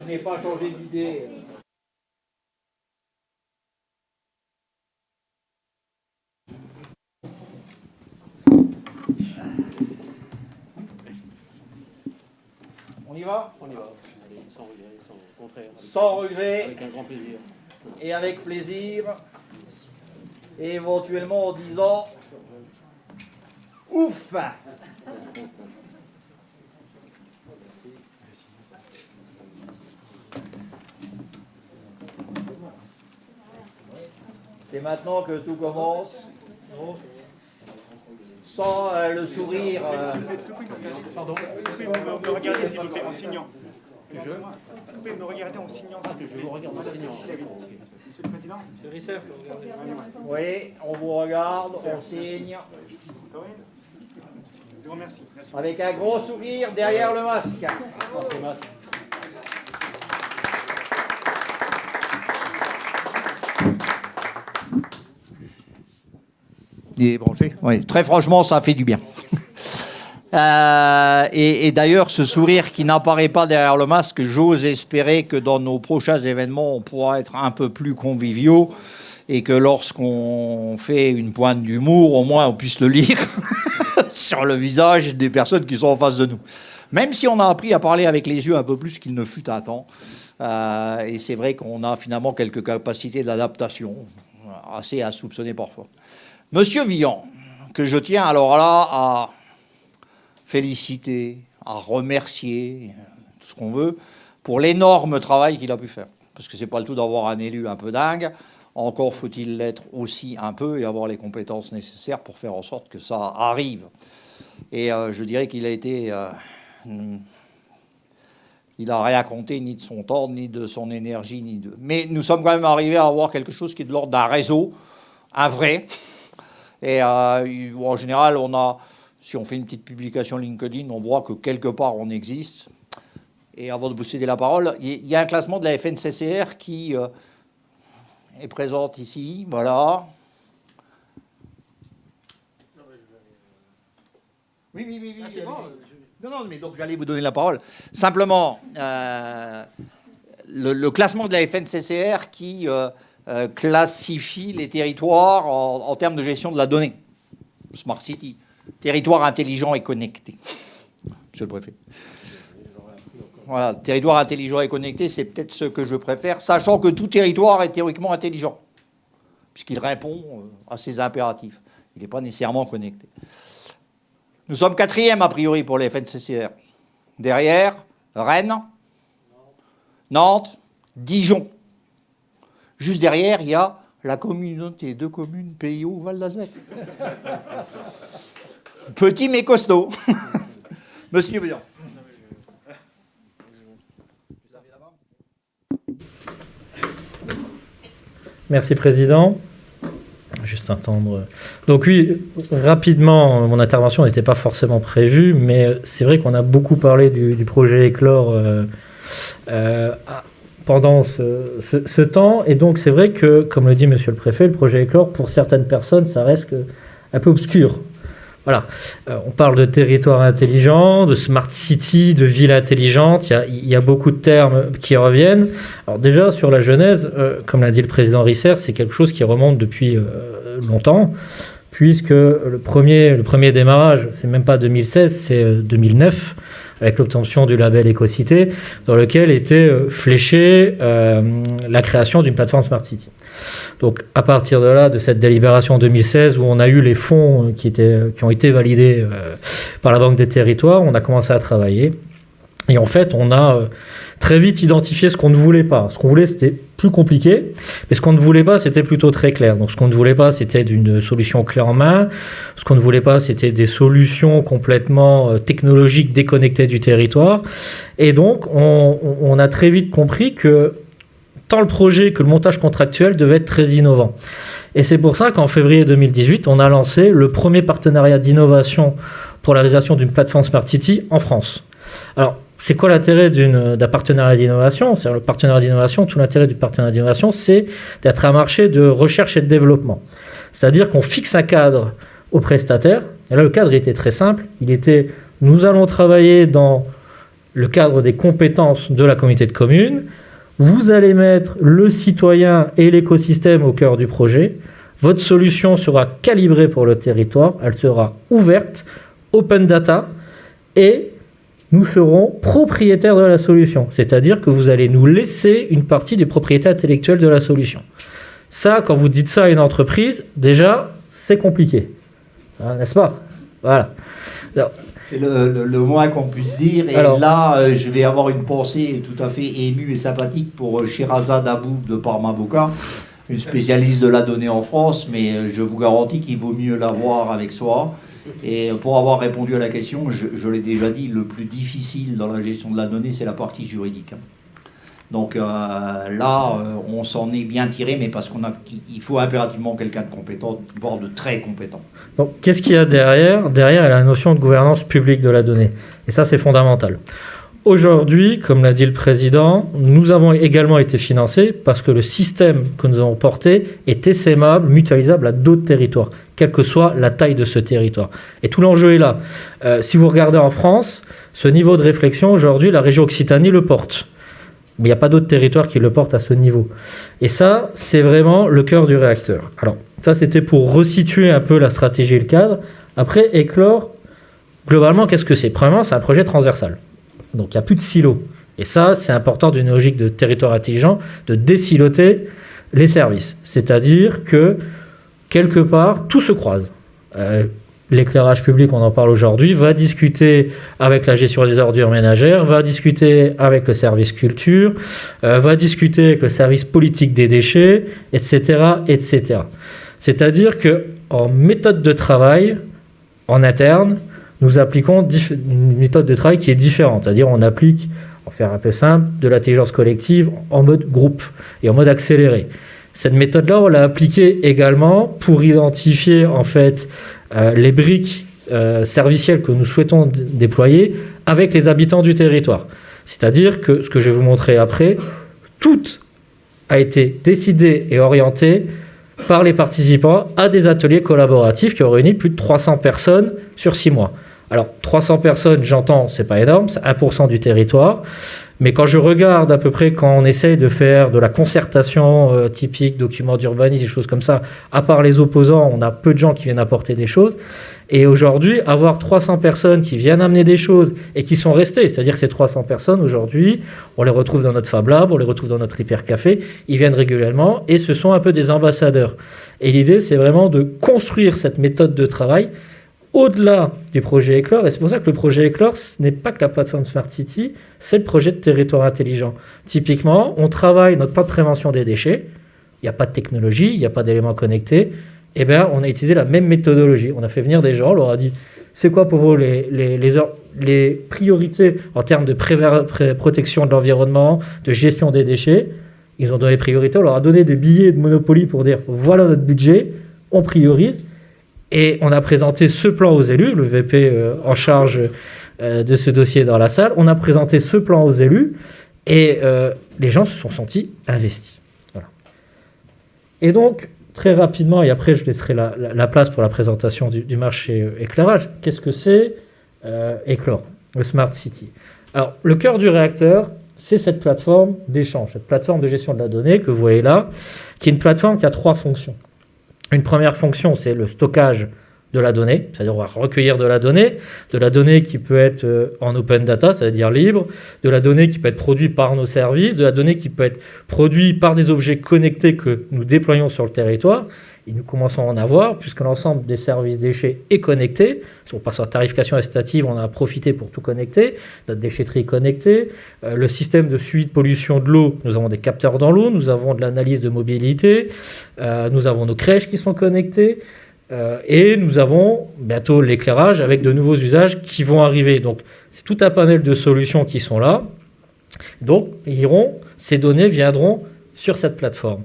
Je n'ai pas changé d'idée. On y va? On y va. Sans regret, sans contraire. Sans regret. Avec un grand plaisir. Et avec plaisir. Et éventuellement en disant ouf. C'est maintenant que tout commence. Sans le sourire. Pardon. Vous pouvez me regarder s'il vous plaît en signant. Vous pouvez me regarder en signant. Je vous regarde en signant. Monsieur le Président. Monsieur Risser, vous regardez. Oui, on vous regarde, on signe. Je vous remercie. Merci. Avec un gros sourire derrière le masque. Il est branché. Oui, très franchement, ça fait du bien. Et d'ailleurs, ce sourire qui n'apparaît pas derrière le masque, j'ose espérer que dans nos prochains événements, on pourra être un peu plus conviviaux et que lorsqu'on fait une pointe d'humour, au moins on puisse le lire sur le visage des personnes qui sont en face de nous. Même si on a appris à parler avec les yeux un peu plus qu'il ne fut un temps. Et c'est vrai qu'on a finalement quelques capacités d'adaptation assez à soupçonner parfois. Monsieur Villon, que je tiens alors là à féliciter, à remercier, tout ce qu'on veut, pour l'énorme travail qu'il a pu faire. Parce que c'est pas le tout d'avoir un élu un peu dingue, encore faut-il l'être aussi un peu et avoir les compétences nécessaires pour faire en sorte que ça arrive. Et je dirais qu'il a été... il n'a rien compté ni de son temps, ni de son énergie, ni de... Mais nous sommes quand même arrivés à avoir quelque chose qui est de l'ordre d'un réseau, un vrai. Et en général, on a, si on fait une petite publication LinkedIn, on voit que quelque part on existe. Et avant de vous céder la parole, il y a un classement de la FNCCR qui est présente ici. Voilà. Oui. Ah, c'est bon. Non, mais donc j'allais vous donner la parole. Simplement, le classement de la FNCCR qui classifie les territoires en termes de gestion de la donnée. Smart City. Territoire intelligent et connecté. Monsieur le Préfet. Voilà, territoire intelligent et connecté, c'est peut-être ce que je préfère, sachant que tout territoire est théoriquement intelligent, puisqu'il répond à ses impératifs. Il n'est pas nécessairement connecté. Nous sommes 4e a priori pour les FNCCR. Derrière, Rennes, Nantes, Dijon. Juste derrière, il y a la communauté de communes PIO Val d'Azette. Petit mais costaud. Monsieur Briand. Merci, Président. Juste attendre. Donc oui, rapidement, mon intervention n'était pas forcément prévue, mais c'est vrai qu'on a beaucoup parlé du projet Éclore pendant ce temps. Et donc c'est vrai que, comme le dit Monsieur le Préfet, le projet Éclore, pour certaines personnes, ça reste un peu obscur. Voilà. On parle de territoire intelligent, de smart city, de ville intelligente. Il y a beaucoup de termes qui reviennent. Alors déjà, sur la genèse, comme l'a dit le président Risser, c'est quelque chose qui remonte depuis longtemps, puisque le premier démarrage, c'est même pas 2016, c'est 2009, avec l'obtention du label Écocité, dans lequel était fléchée la création d'une plateforme Smart City. Donc à partir de là, de cette délibération 2016, où on a eu les fonds qui ont été validés par la Banque des Territoires, on a commencé à travailler. Et en fait, on a très vite identifié ce qu'on ne voulait pas. Ce qu'on voulait, c'était plus compliqué, mais ce qu'on ne voulait pas, c'était plutôt très clair. Donc ce qu'on ne voulait pas, c'était une solution clé en main. Ce qu'on ne voulait pas, c'était des solutions complètement technologiques déconnectées du territoire. Et donc, on a très vite compris que tant le projet que le montage contractuel devait être très innovant. Et c'est pour ça qu'en février 2018, on a lancé le premier partenariat d'innovation pour la réalisation d'une plateforme Smart City en France. Alors, c'est quoi l'intérêt d'un partenariat d'innovation ? C'est-à-dire le partenariat d'innovation, tout l'intérêt du partenariat d'innovation, c'est d'être un marché de recherche et de développement. C'est-à-dire qu'on fixe un cadre aux prestataires. Et là, le cadre était très simple. Nous allons travailler dans le cadre des compétences de la communauté de communes. Vous allez mettre le citoyen et l'écosystème au cœur du projet. Votre solution sera calibrée pour le territoire. Elle sera ouverte, open data, et nous serons propriétaires de la solution. C'est-à-dire que vous allez nous laisser une partie des propriétés intellectuelles de la solution. Ça, quand vous dites ça à une entreprise, déjà, c'est compliqué. Hein, n'est-ce pas ? Voilà. Alors, c'est le moins qu'on puisse dire. Et alors, là, je vais avoir une pensée tout à fait émue et sympathique pour Shirazade Aboub de Parma Avocat, une spécialiste de la donnée en France, mais je vous garantis qu'il vaut mieux l'avoir avec soi. Et pour avoir répondu à la question, je l'ai déjà dit, le plus difficile dans la gestion de la donnée, c'est la partie juridique. Donc là, on s'en est bien tiré, mais parce qu'il faut impérativement quelqu'un de compétent, voire de très compétent. Donc, qu'est-ce qu'il y a derrière ? Derrière, il y a la notion de gouvernance publique de la donnée. Et ça, c'est fondamental. Aujourd'hui, comme l'a dit le président, nous avons également été financés parce que le système que nous avons porté est essaimable, mutualisable à d'autres territoires, quelle que soit la taille de ce territoire. Et tout l'enjeu est là. Si vous regardez en France, ce niveau de réflexion, aujourd'hui, la région Occitanie le porte. Mais il n'y a pas d'autres territoires qui le portent à ce niveau. Et ça, c'est vraiment le cœur du réacteur. Alors, ça, c'était pour resituer un peu la stratégie et le cadre. Après, Éclore, globalement, qu'est-ce que c'est ? Premièrement, c'est un projet transversal. Donc, il n'y a plus de silos. Et ça, c'est important d'une logique de territoire intelligent, de désiloter les services. C'est-à-dire que, quelque part, tout se croise. L'éclairage public, on en parle aujourd'hui, va discuter avec la gestion des ordures ménagères, va discuter avec le service culture, va discuter avec le service politique des déchets, etc., etc. C'est-à-dire qu'en méthode de travail, en interne, nous appliquons une méthode de travail qui est différente. C'est-à-dire on applique, pour faire un peu simple, de l'intelligence collective en mode groupe et en mode accéléré. Cette méthode-là, on l'a appliquée également pour identifier en fait les briques servicielles que nous souhaitons déployer avec les habitants du territoire. C'est-à-dire que, ce que je vais vous montrer après, tout a été décidé et orienté par les participants à des ateliers collaboratifs qui ont réuni plus de 300 personnes sur 6 mois. Alors, 300 personnes, j'entends, c'est pas énorme, c'est 1% du territoire. Mais quand je regarde à peu près, quand on essaye de faire de la concertation typique, documents d'urbanisme, des choses comme ça, à part les opposants, on a peu de gens qui viennent apporter des choses. Et aujourd'hui, avoir 300 personnes qui viennent amener des choses et qui sont restées, c'est-à-dire que ces 300 personnes, aujourd'hui, on les retrouve dans notre Fab Lab, on les retrouve dans notre Hyper Café, ils viennent régulièrement et ce sont un peu des ambassadeurs. Et l'idée, c'est vraiment de construire cette méthode de travail au-delà du projet Éclore, et c'est pour ça que le projet Éclore, ce n'est pas que la plateforme Smart City, c'est le projet de territoire intelligent. Typiquement, on travaille notre plan de prévention des déchets, il n'y a pas de technologie, il n'y a pas d'éléments connectés, et bien on a utilisé la même méthodologie. On a fait venir des gens, on leur a dit, c'est quoi pour vous les priorités en termes de protection de l'environnement, de gestion des déchets ? Ils ont donné priorité, on leur a donné des billets de Monopoly pour dire voilà notre budget, on priorise. Et on a présenté ce plan aux élus, le VP en charge de ce dossier dans la salle. On a présenté ce plan aux élus et les gens se sont sentis investis. Voilà. Et donc, très rapidement, et après je laisserai la place pour la présentation du marché éclairage, qu'est-ce que c'est Eclore, le Smart City? Alors, le cœur du réacteur, c'est cette plateforme d'échange, cette plateforme de gestion de la donnée que vous voyez là, qui est une plateforme qui a 3 fonctions. Une première fonction, c'est le stockage de la donnée, c'est-à-dire on va recueillir de la donnée qui peut être en open data, c'est-à-dire libre, de la donnée qui peut être produite par nos services, de la donnée qui peut être produite par des objets connectés que nous déployons sur le territoire. Et nous commençons à en avoir, puisque l'ensemble des services déchets est connecté. Si on passe en tarification incitative, on a profité pour tout connecter. Notre déchetterie est connectée. Le système de suivi de pollution de l'eau, nous avons des capteurs dans l'eau, nous avons de l'analyse de mobilité, nous avons nos crèches qui sont connectées, et nous avons bientôt l'éclairage avec de nouveaux usages qui vont arriver. Donc, c'est tout un panel de solutions qui sont là. Donc, ces données viendront sur cette plateforme.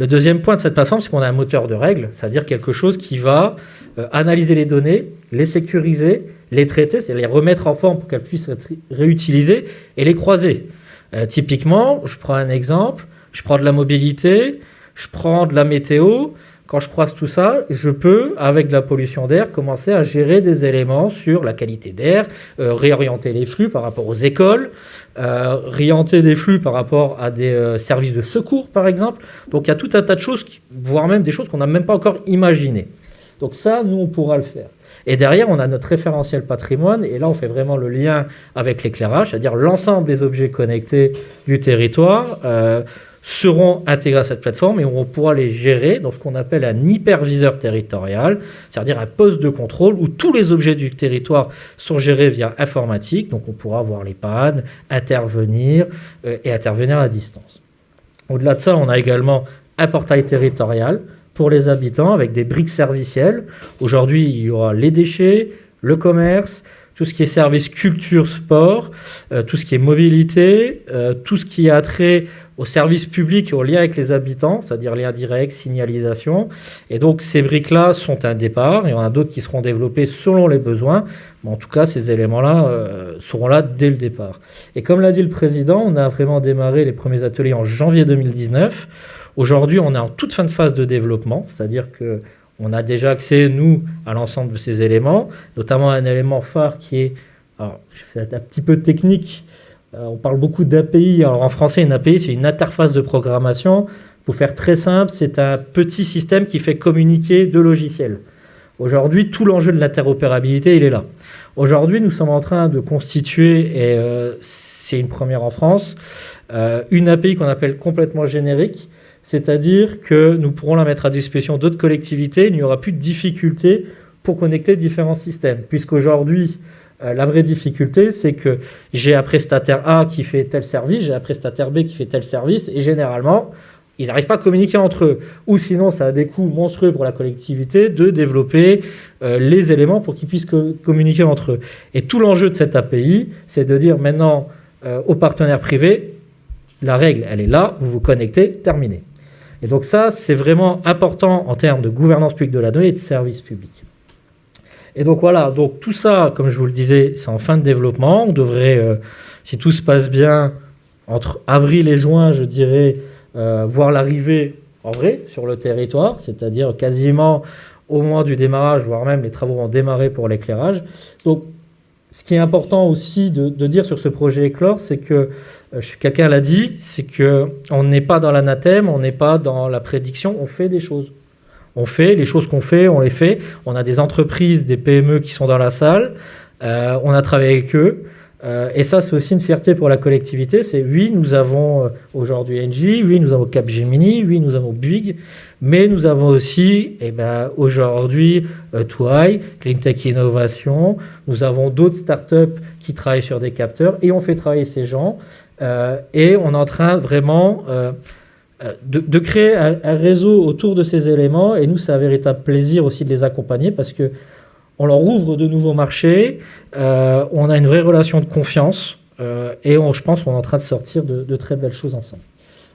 Le deuxième point de cette plateforme, c'est qu'on a un moteur de règles, c'est-à-dire quelque chose qui va analyser les données, les sécuriser, les traiter, c'est-à-dire les remettre en forme pour qu'elles puissent être réutilisées et les croiser. Typiquement, je prends un exemple, je prends de la mobilité, je prends de la météo. Quand je croise tout ça, je peux, avec de la pollution d'air, commencer à gérer des éléments sur la qualité d'air, réorienter les flux par rapport aux écoles, réorienter des flux par rapport à des services de secours, par exemple. Donc il y a tout un tas de choses, voire même des choses qu'on n'a même pas encore imaginées. Donc ça, nous, on pourra le faire. Et derrière, on a notre référentiel patrimoine, et là, on fait vraiment le lien avec l'éclairage, c'est-à-dire l'ensemble des objets connectés du territoire, seront intégrés à cette plateforme et on pourra les gérer dans ce qu'on appelle un hyperviseur territorial, c'est-à-dire un poste de contrôle où tous les objets du territoire sont gérés via informatique, donc on pourra voir les pannes, intervenir et intervenir à distance. Au-delà de ça, on a également un portail territorial pour les habitants avec des briques servicielles. Aujourd'hui, il y aura les déchets, le commerce, tout ce qui est service culture, sport, tout ce qui est mobilité, tout ce qui a trait aux services publics et aux liens avec les habitants, c'est-à-dire liens directs, signalisation. Et donc ces briques-là sont un départ, il y en a d'autres qui seront développées selon les besoins, mais en tout cas ces éléments-là seront là dès le départ. Et comme l'a dit le président, on a vraiment démarré les premiers ateliers en janvier 2019. Aujourd'hui, on est en toute fin de phase de développement, c'est-à-dire que on a déjà accès, nous, à l'ensemble de ces éléments, notamment un élément phare qui est, alors c'est un petit peu technique, on parle beaucoup d'API. Alors en français, une API, c'est une interface de programmation. Pour faire très simple, c'est un petit système qui fait communiquer deux logiciels. Aujourd'hui, tout l'enjeu de l'interopérabilité, il est là. Aujourd'hui, nous sommes en train de constituer, et c'est une première en France, une API qu'on appelle complètement générique, c'est-à-dire que nous pourrons la mettre à disposition d'autres collectivités. Il n'y aura plus de difficulté pour connecter différents systèmes, puisqu'aujourd'hui, la vraie difficulté, c'est que j'ai un prestataire A qui fait tel service, j'ai un prestataire B qui fait tel service, et généralement, ils n'arrivent pas à communiquer entre eux. Ou sinon, ça a des coûts monstrueux pour la collectivité de développer les éléments pour qu'ils puissent communiquer entre eux. Et tout l'enjeu de cette API, c'est de dire maintenant aux partenaires privés, la règle, elle est là, vous vous connectez, terminé. Et donc ça, c'est vraiment important en termes de gouvernance publique de la donnée et de service public. Et donc voilà, donc tout ça, comme je vous le disais, c'est en fin de développement. On devrait, si tout se passe bien, entre avril et juin, je dirais, voir l'arrivée en vrai sur le territoire, c'est-à-dire quasiment au moment du démarrage, voire même les travaux vont démarrer pour l'éclairage. Donc ce qui est important aussi de dire sur ce projet Eclore, c'est que, quelqu'un l'a dit, c'est qu'on n'est pas dans l'anathème, on n'est pas dans la prédiction, on fait des choses. On fait les choses qu'on fait, on les fait. On a des entreprises, des PME qui sont dans la salle. On a travaillé avec eux. Et ça, c'est aussi une fierté pour la collectivité. C'est oui, nous avons aujourd'hui Engie, oui, nous avons Capgemini, oui, nous avons Bouygues, mais nous avons aussi aujourd'hui Touaille, Green Tech Innovation. Nous avons d'autres startups qui travaillent sur des capteurs et on fait travailler ces gens. Et on est en train vraiment de créer un réseau autour de ces éléments. Et nous, c'est un véritable plaisir aussi de les accompagner parce que on leur ouvre de nouveaux marchés, on a une vraie relation de confiance et je pense qu'on est en train de sortir de très belles choses ensemble.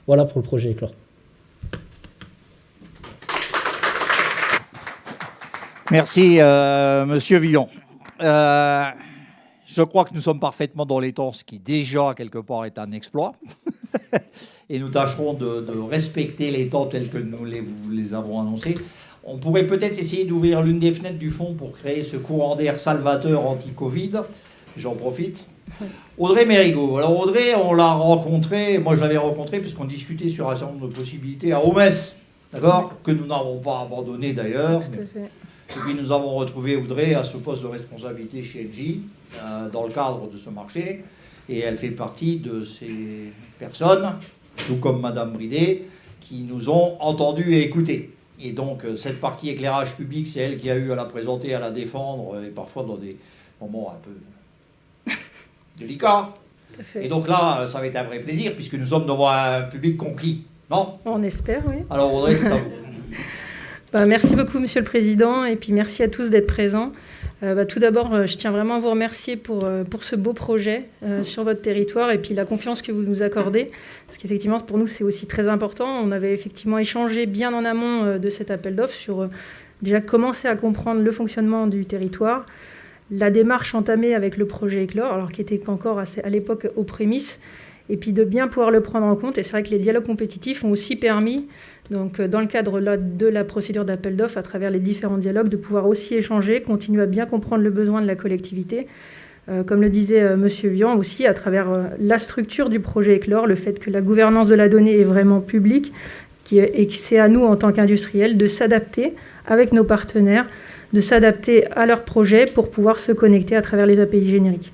Voilà pour le projet Éclore. Merci, Monsieur Villon. Je crois que nous sommes parfaitement dans les temps, ce qui déjà, quelque part, est un exploit. Et nous tâcherons de respecter les temps tels que nous les avons annoncés. On pourrait peut-être essayer d'ouvrir l'une des fenêtres du fond pour créer ce courant d'air salvateur anti-Covid. J'en profite. Audrey Mérigot. Alors Audrey, on l'a rencontrée, moi je l'avais rencontrée puisqu'on discutait sur un certain nombre de possibilités à Omès, d'accord, que nous n'avons pas abandonné d'ailleurs. Tout à fait. Et puis nous avons retrouvé Audrey à ce poste de responsabilité chez Engie dans le cadre de ce marché. Et elle fait partie de ces personnes, tout comme Madame Bridet, qui nous ont entendus et écoutés. Et donc cette partie éclairage public, c'est elle qui a eu à la présenter, à la défendre, et parfois dans des moments un peu délicats. Tout à fait. Et donc là, ça va être un vrai plaisir, puisque nous sommes devant un public conquis, non? On espère, oui. Alors Audrey, c'est à vous. Merci beaucoup, Monsieur le Président, et puis merci à tous d'être présents. Tout d'abord, je tiens vraiment à vous remercier pour ce beau projet sur votre territoire et puis la confiance que vous nous accordez. Parce qu'effectivement, pour nous, c'est aussi très important. On avait effectivement échangé bien en amont de cet appel d'offres sur déjà commencer à comprendre le fonctionnement du territoire, la démarche entamée avec le projet Éclore, alors qui était encore à l'époque aux prémices, et puis de bien pouvoir le prendre en compte. Et c'est vrai que les dialogues compétitifs ont aussi permis, donc, dans le cadre de la procédure d'appel d'offres, à travers les différents dialogues, de pouvoir aussi échanger, continuer à bien comprendre le besoin de la collectivité. Comme le disait M. Vian aussi, à travers la structure du projet Éclore, le fait que la gouvernance de la donnée est vraiment publique, et que c'est à nous, en tant qu'industriels, de s'adapter avec nos partenaires, de s'adapter à leurs projets pour pouvoir se connecter à travers les API génériques.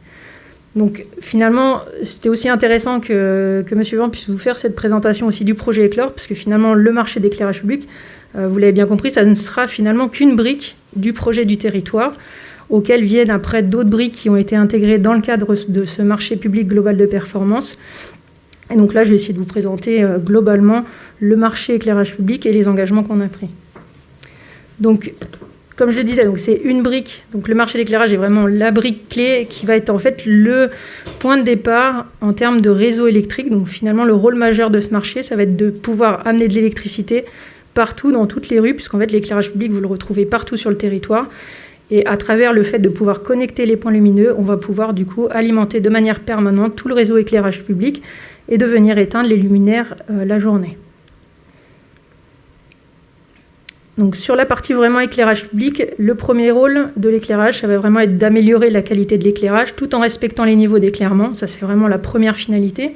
Donc finalement, c'était aussi intéressant que M. Vian puisse vous faire cette présentation aussi du projet Éclore, parce que finalement, le marché d'éclairage public, vous l'avez bien compris, ça ne sera finalement qu'une brique du projet du territoire, auquel viennent après d'autres briques qui ont été intégrées dans le cadre de ce marché public global de performance. Et donc là, je vais essayer de vous présenter globalement le marché éclairage public et les engagements qu'on a pris. Donc, comme je le disais, c'est une brique. Donc le marché d'éclairage est vraiment la brique clé qui va être en fait le point de départ en termes de réseau électrique. Donc finalement, le rôle majeur de ce marché, ça va être de pouvoir amener de l'électricité partout, dans toutes les rues, puisqu'en fait l'éclairage public, vous le retrouvez partout sur le territoire. Et à travers le fait de pouvoir connecter les points lumineux, on va pouvoir du coup alimenter de manière permanente tout le réseau éclairage public et de venir éteindre les luminaires la journée. Donc sur la partie vraiment éclairage public, le premier rôle de l'éclairage, ça va vraiment être d'améliorer la qualité de l'éclairage tout en respectant les niveaux d'éclairement. Ça, c'est vraiment la première finalité.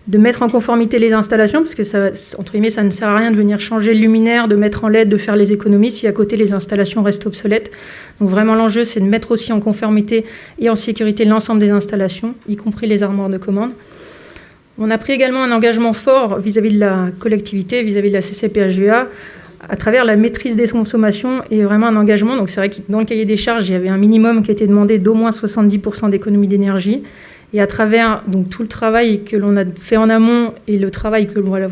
De mettre en conformité les installations, parce que ça, entre guillemets, ça ne sert à rien de venir changer le luminaire, de mettre en LED, de faire les économies si à côté les installations restent obsolètes. Donc vraiment l'enjeu, c'est de mettre aussi en conformité et en sécurité l'ensemble des installations, y compris les armoires de commande. On a pris également un engagement fort vis-à-vis de la collectivité, vis-à-vis de la CCPHVA, à travers la maîtrise des consommations et vraiment un engagement. Donc c'est vrai que dans le cahier des charges, il y avait un minimum qui était demandé d'au moins 70% d'économie d'énergie. Et à travers donc, tout le travail que l'on a fait en amont et le travail que l'on va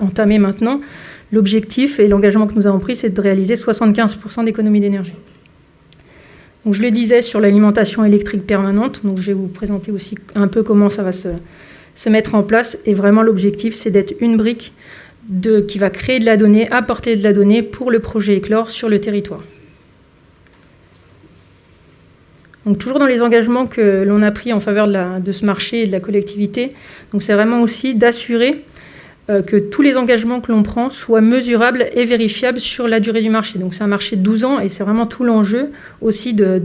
entamer maintenant, l'objectif et l'engagement que nous avons pris, c'est de réaliser 75% d'économie d'énergie. Donc je le disais sur l'alimentation électrique permanente, donc je vais vous présenter aussi un peu comment ça va se mettre en place. Et vraiment l'objectif, c'est d'être une brique qui va créer de la donnée, apporter de la donnée pour le projet Éclore sur le territoire. Donc toujours dans les engagements que l'on a pris en faveur de ce marché et de la collectivité, donc c'est vraiment aussi d'assurer que tous les engagements que l'on prend soient mesurables et vérifiables sur la durée du marché. Donc c'est un marché de 12 ans et c'est vraiment tout l'enjeu aussi de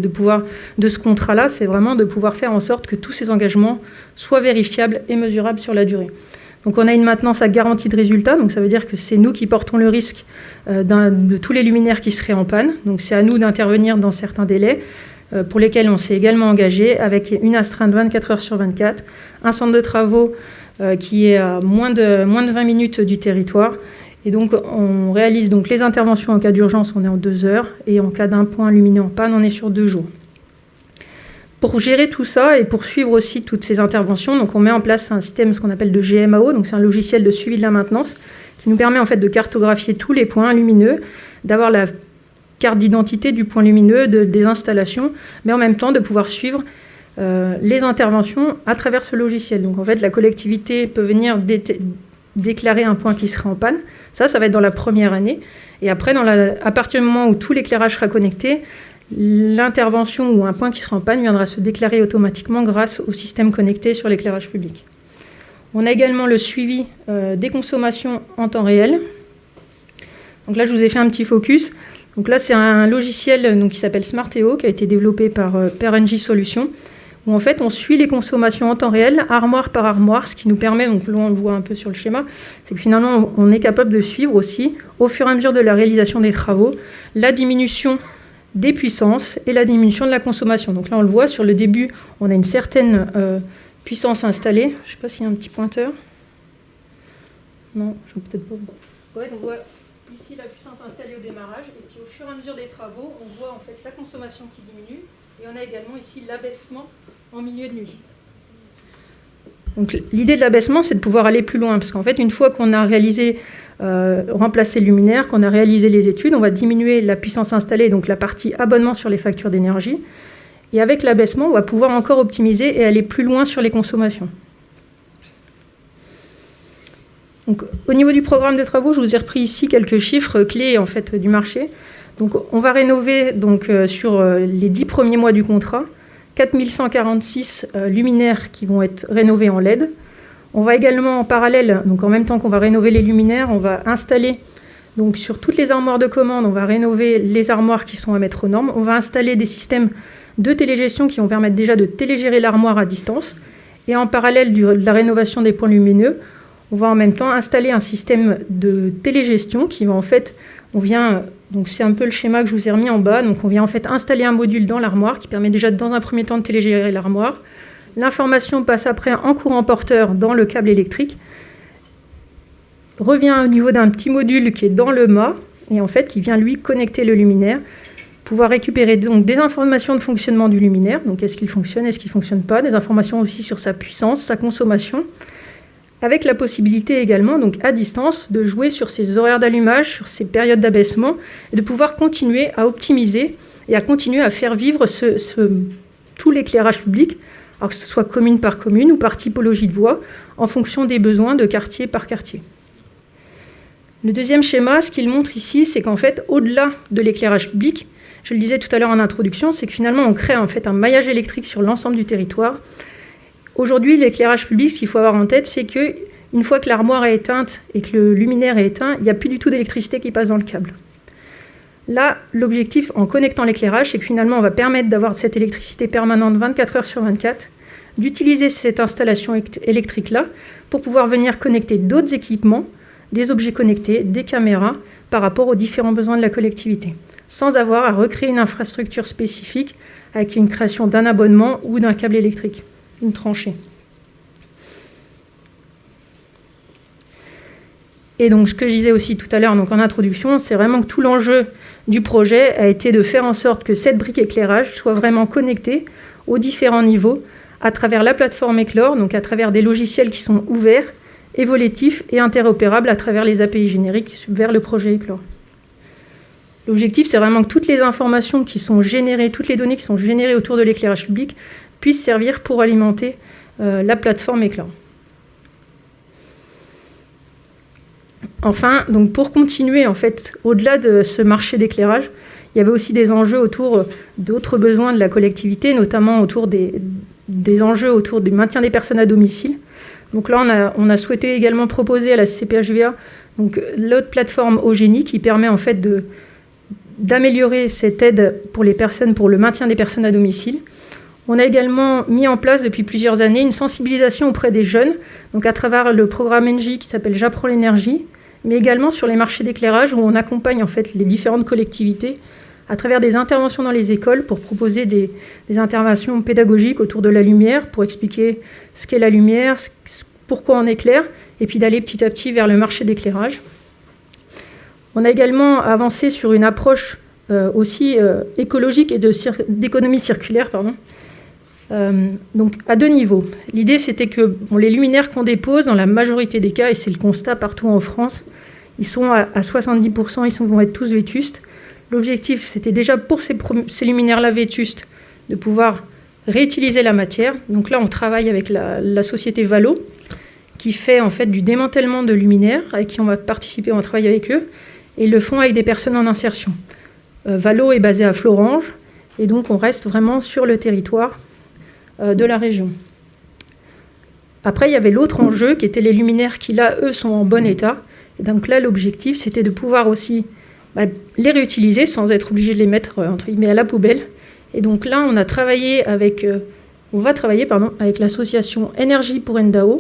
ce contrat-là, c'est vraiment de pouvoir faire en sorte que tous ces engagements soient vérifiables et mesurables sur la durée. Donc on a une maintenance à garantie de résultat, donc ça veut dire que c'est nous qui portons le risque de tous les luminaires qui seraient en panne. Donc c'est à nous d'intervenir dans certains délais pour lesquels on s'est également engagé avec une astreinte 24 heures sur 24, un centre de travaux qui est à moins de 20 minutes du territoire. Et donc on réalise donc les interventions en cas d'urgence, on est en 2 heures, et en cas d'un point lumineux en panne, on est sur 2 jours. Pour gérer tout ça et pour suivre aussi toutes ces interventions, donc on met en place un système, ce qu'on appelle de GMAO, donc c'est un logiciel de suivi de la maintenance qui nous permet en fait de cartographier tous les points lumineux, d'avoir la carte d'identité du point lumineux, des installations, mais en même temps de pouvoir suivre les interventions à travers ce logiciel. Donc en fait, la collectivité peut venir déclarer un point qui serait en panne. Ça va être dans la première année. Et après, à partir du moment où tout l'éclairage sera connecté, l'intervention ou un point qui sera en panne viendra se déclarer automatiquement grâce au système connecté sur l'éclairage public. On a également le suivi des consommations en temps réel. Donc là, je vous ai fait un petit focus. Donc là, c'est un logiciel qui s'appelle Smarteo, qui a été développé par PRNJ Solutions, où en fait, on suit les consommations en temps réel, armoire par armoire, ce qui nous permet, donc là, on le voit un peu sur le schéma, c'est que finalement, on est capable de suivre aussi, au fur et à mesure de la réalisation des travaux, la diminution des puissances et la diminution de la consommation. Donc là, on le voit, sur le début, on a une certaine puissance installée. Je ne sais pas s'il y a un petit pointeur. Non, je ne vois peut-être pas. Ouais, on voit ici la puissance installée au démarrage, et puis au fur et à mesure des travaux, on voit en fait la consommation qui diminue, et on a également ici l'abaissement en milieu de nuit. Donc l'idée de l'abaissement, c'est de pouvoir aller plus loin, parce qu'en fait, une fois qu'on a réalisé, remplacé le luminaire, qu'on a réalisé les études, on va diminuer la puissance installée, donc la partie abonnement sur les factures d'énergie, et avec l'abaissement, on va pouvoir encore optimiser et aller plus loin sur les consommations. Donc, au niveau du programme de travaux, je vous ai repris ici quelques chiffres clés en fait, du marché. Donc, on va rénover sur les 10 premiers mois du contrat 4146 luminaires qui vont être rénovés en LED. On va également en parallèle, donc en même temps qu'on va rénover les luminaires, on va installer donc sur toutes les armoires de commande, on va rénover les armoires qui sont à mettre aux normes. On va installer des systèmes de télégestion qui vont permettre déjà de télégérer l'armoire à distance. Et en parallèle de la rénovation des points lumineux, on va en même temps installer un système de télégestion qui va en fait, donc c'est un peu le schéma que je vous ai remis en bas, donc on vient en fait installer un module dans l'armoire qui permet déjà dans un premier temps de télégérer l'armoire. L'information passe après en courant porteur dans le câble électrique, revient au niveau d'un petit module qui est dans le mât et en fait qui vient lui connecter le luminaire, pouvoir récupérer donc des informations de fonctionnement du luminaire, donc est-ce qu'il fonctionne, est-ce qu'il ne fonctionne pas, des informations aussi sur sa puissance, sa consommation, avec la possibilité également, donc à distance, de jouer sur ses horaires d'allumage, sur ses périodes d'abaissement, et de pouvoir continuer à optimiser et à continuer à faire vivre tout l'éclairage public, alors que ce soit commune par commune ou par typologie de voie, en fonction des besoins de quartier par quartier. Le deuxième schéma, ce qu'il montre ici, c'est qu'en fait, au-delà de l'éclairage public, je le disais tout à l'heure en introduction, c'est que finalement, on crée en fait un maillage électrique sur l'ensemble du territoire. Aujourd'hui, l'éclairage public, ce qu'il faut avoir en tête, c'est qu'une fois que l'armoire est éteinte et que le luminaire est éteint, il n'y a plus du tout d'électricité qui passe dans le câble. Là, l'objectif en connectant l'éclairage, c'est que finalement, on va permettre d'avoir cette électricité permanente 24 heures sur 24, d'utiliser cette installation électrique-là pour pouvoir venir connecter d'autres équipements, des objets connectés, des caméras, par rapport aux différents besoins de la collectivité, sans avoir à recréer une infrastructure spécifique avec une création d'un abonnement ou d'un câble électrique, une tranchée. Et donc, ce que je disais aussi tout à l'heure donc en introduction, c'est vraiment que tout l'enjeu du projet a été de faire en sorte que cette brique éclairage soit vraiment connectée aux différents niveaux à travers la plateforme Eclore, donc à travers des logiciels qui sont ouverts, évolutifs et interopérables à travers les API génériques vers le projet Eclore. L'objectif, c'est vraiment que toutes les informations qui sont générées, toutes les données qui sont générées autour de l'éclairage public puissent servir pour alimenter la plateforme Eclore. Enfin, donc pour continuer, en fait, au-delà de ce marché d'éclairage, il y avait aussi des enjeux autour d'autres besoins de la collectivité, notamment autour des enjeux autour du maintien des personnes à domicile. Donc là, on a souhaité également proposer à la CPHVA donc, l'autre plateforme Eugénie qui permet en fait d'améliorer cette aide pour les personnes, pour le maintien des personnes à domicile. On a également mis en place depuis plusieurs années une sensibilisation auprès des jeunes, donc à travers le programme NJ qui s'appelle J'apprends l'énergie, mais également sur les marchés d'éclairage où on accompagne en fait les différentes collectivités à travers des interventions dans les écoles pour proposer des interventions pédagogiques autour de la lumière, pour expliquer ce qu'est la lumière, pourquoi on éclaire, et puis d'aller petit à petit vers le marché d'éclairage. On a également avancé sur une approche aussi écologique et d'économie circulaire, donc à deux niveaux. L'idée, c'était que les luminaires qu'on dépose, dans la majorité des cas, et c'est le constat partout en France, ils sont à 70%, ils vont être tous vétustes. L'objectif, c'était déjà pour ces luminaires-là vétustes de pouvoir réutiliser la matière. Donc là, on travaille avec la société Valo, qui fait en fait du démantèlement de luminaires, avec qui on va participer, on va travailler avec eux, et ils le font avec des personnes en insertion. Valo est basé à Florange, et donc on reste vraiment sur le territoire de la région. Après, il y avait l'autre enjeu, qui était les luminaires qui, là, eux, sont en bon état. Et donc là, l'objectif, c'était de pouvoir aussi les réutiliser sans être obligé de les mettre, entre guillemets, à la poubelle. Et donc là, on va travailler avec l'association Énergie pour Ndao.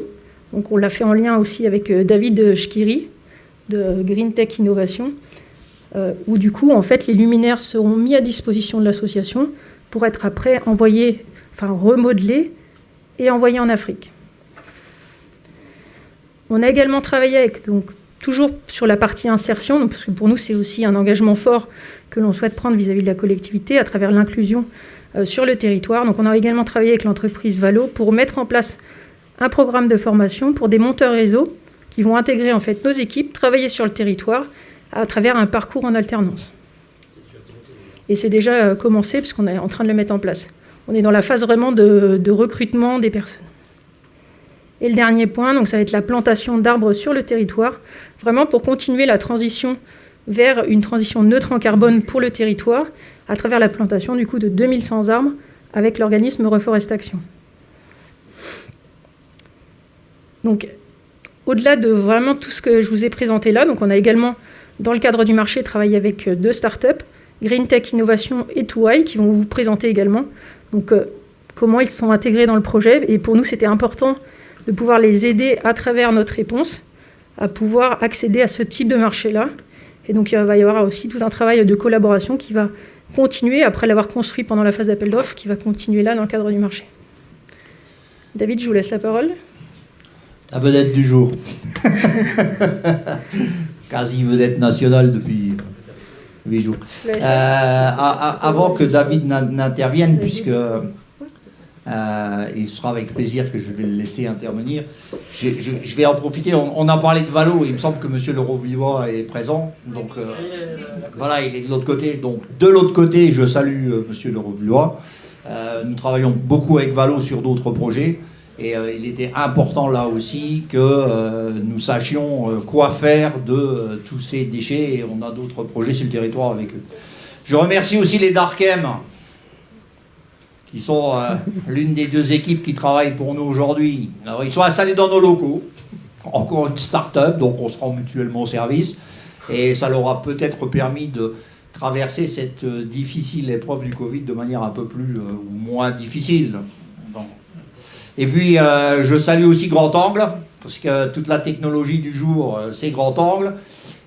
Donc on l'a fait en lien aussi avec David Shkiri de Green Tech Innovation, où du coup, en fait, les luminaires seront mis à disposition de l'association pour être après remodelés et envoyés en Afrique. On a également travaillé avec, donc, toujours sur la partie insertion, parce que pour nous, c'est aussi un engagement fort que l'on souhaite prendre vis-à-vis de la collectivité à travers l'inclusion sur le territoire. Donc, on a également travaillé avec l'entreprise Valo pour mettre en place un programme de formation pour des monteurs réseau qui vont intégrer en fait nos équipes, travailler sur le territoire à travers un parcours en alternance. Et c'est déjà commencé puisqu'on est en train de le mettre en place. On est dans la phase vraiment de recrutement des personnes. Et le dernier point, donc ça va être la plantation d'arbres sur le territoire, vraiment pour continuer la transition vers une transition neutre en carbone pour le territoire, à travers la plantation du coup de 2100 arbres avec l'organisme Reforest Action. Donc, au-delà de vraiment tout ce que je vous ai présenté là, donc on a également, dans le cadre du marché, travaillé avec 2 startups, Green Tech Innovation et 2i, qui vont vous présenter également donc, comment ils sont intégrés dans le projet. Et pour nous, c'était important de pouvoir les aider à travers notre réponse à pouvoir accéder à ce type de marché-là. Et donc, il va y avoir aussi tout un travail de collaboration qui va continuer, après l'avoir construit pendant la phase d'appel d'offres, qui va continuer là dans le cadre du marché. David, je vous laisse la parole. La vedette du jour. Quasi vedette nationale depuis 8 jours. Avant que David n'intervienne, puisque il sera avec plaisir que je vais le laisser intervenir, je vais en profiter. On a parlé de Valo, il me semble que M. Lerovillois est présent. Donc voilà, il est de l'autre côté. Donc de l'autre côté, je salue M. Lerovillois. Nous travaillons beaucoup avec Valo sur d'autres projets. Et il était important là aussi que nous sachions quoi faire de tous ces déchets, et on a d'autres projets sur le territoire avec eux. Je remercie aussi les Darkem, qui sont l'une des 2 équipes qui travaillent pour nous aujourd'hui. Alors, ils sont installés dans nos locaux, encore une start-up, donc on se rend mutuellement au service, et ça leur a peut-être permis de traverser cette difficile épreuve du Covid de manière un peu plus ou moins difficile. Et puis, je salue aussi Grand Angle, parce que toute la technologie du jour, c'est Grand Angle.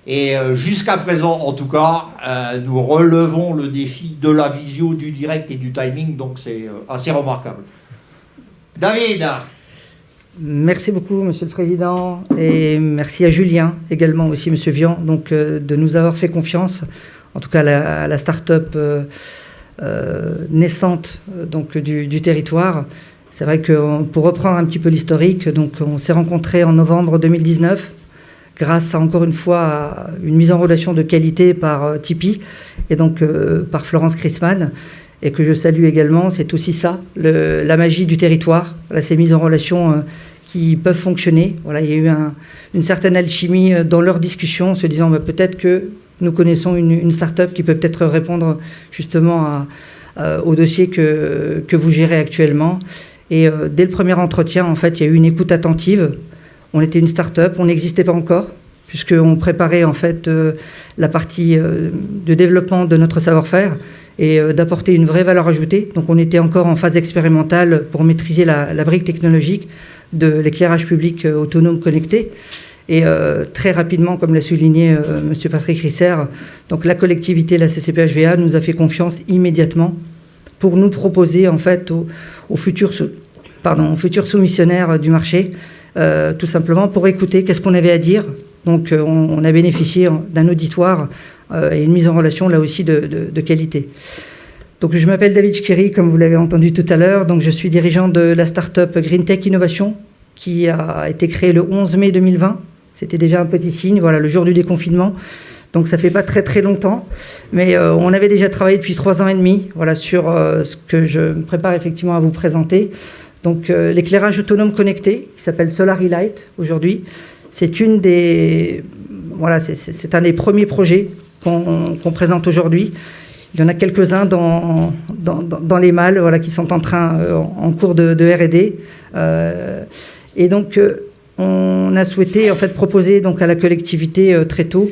Et jusqu'à présent, en tout cas, nous relevons le défi de la visio, du direct et du timing, donc c'est assez remarquable. David. Merci beaucoup, Monsieur le Président, et merci à Julien, également aussi, Monsieur Vian, donc, de nous avoir fait confiance, en tout cas à la start-up naissante donc, du territoire. C'est vrai que pour reprendre un petit peu l'historique, donc on s'est rencontrés en novembre 2019 grâce à, encore une fois, à une mise en relation de qualité par Tipeee et donc par Florence Chrisman, et que je salue également. C'est aussi ça, la magie du territoire, là, ces mises en relation qui peuvent fonctionner. Voilà, il y a eu une certaine alchimie dans leur discussion, en se disant peut-être que nous connaissons une start-up qui peut peut-être répondre justement au dossier que vous gérez actuellement. Et dès le premier entretien, en fait, il y a eu une écoute attentive. On était une start-up, on n'existait pas encore, puisqu'on préparait en fait la partie de développement de notre savoir-faire et d'apporter une vraie valeur ajoutée. Donc on était encore en phase expérimentale pour maîtriser la brique technologique de l'éclairage public autonome connecté. Et très rapidement, comme l'a souligné M. Patrick Risser, donc la collectivité, la CCPHVA, nous a fait confiance immédiatement pour nous proposer en fait aux futurs soumissionnaires du marché, tout simplement pour écouter qu'est-ce qu'on avait à dire. Donc on a bénéficié d'un auditoire et une mise en relation là aussi de qualité. Donc je m'appelle David Shkiri, comme vous l'avez entendu tout à l'heure. Donc je suis dirigeant de la start-up Green Tech Innovation, qui a été créée le 11 mai 2020. C'était déjà un petit signe, voilà, le jour du déconfinement. Donc ça fait pas très très longtemps, mais on avait déjà travaillé depuis 3 ans et demi, voilà, sur ce que je me prépare effectivement à vous présenter. Donc l'éclairage autonome connecté, qui s'appelle Solary Light aujourd'hui, c'est c'est un des premiers projets qu'on présente aujourd'hui. Il y en a quelques-uns dans les malles, qui sont en cours de R&D. Et donc, on a souhaité en fait proposer donc à la collectivité très tôt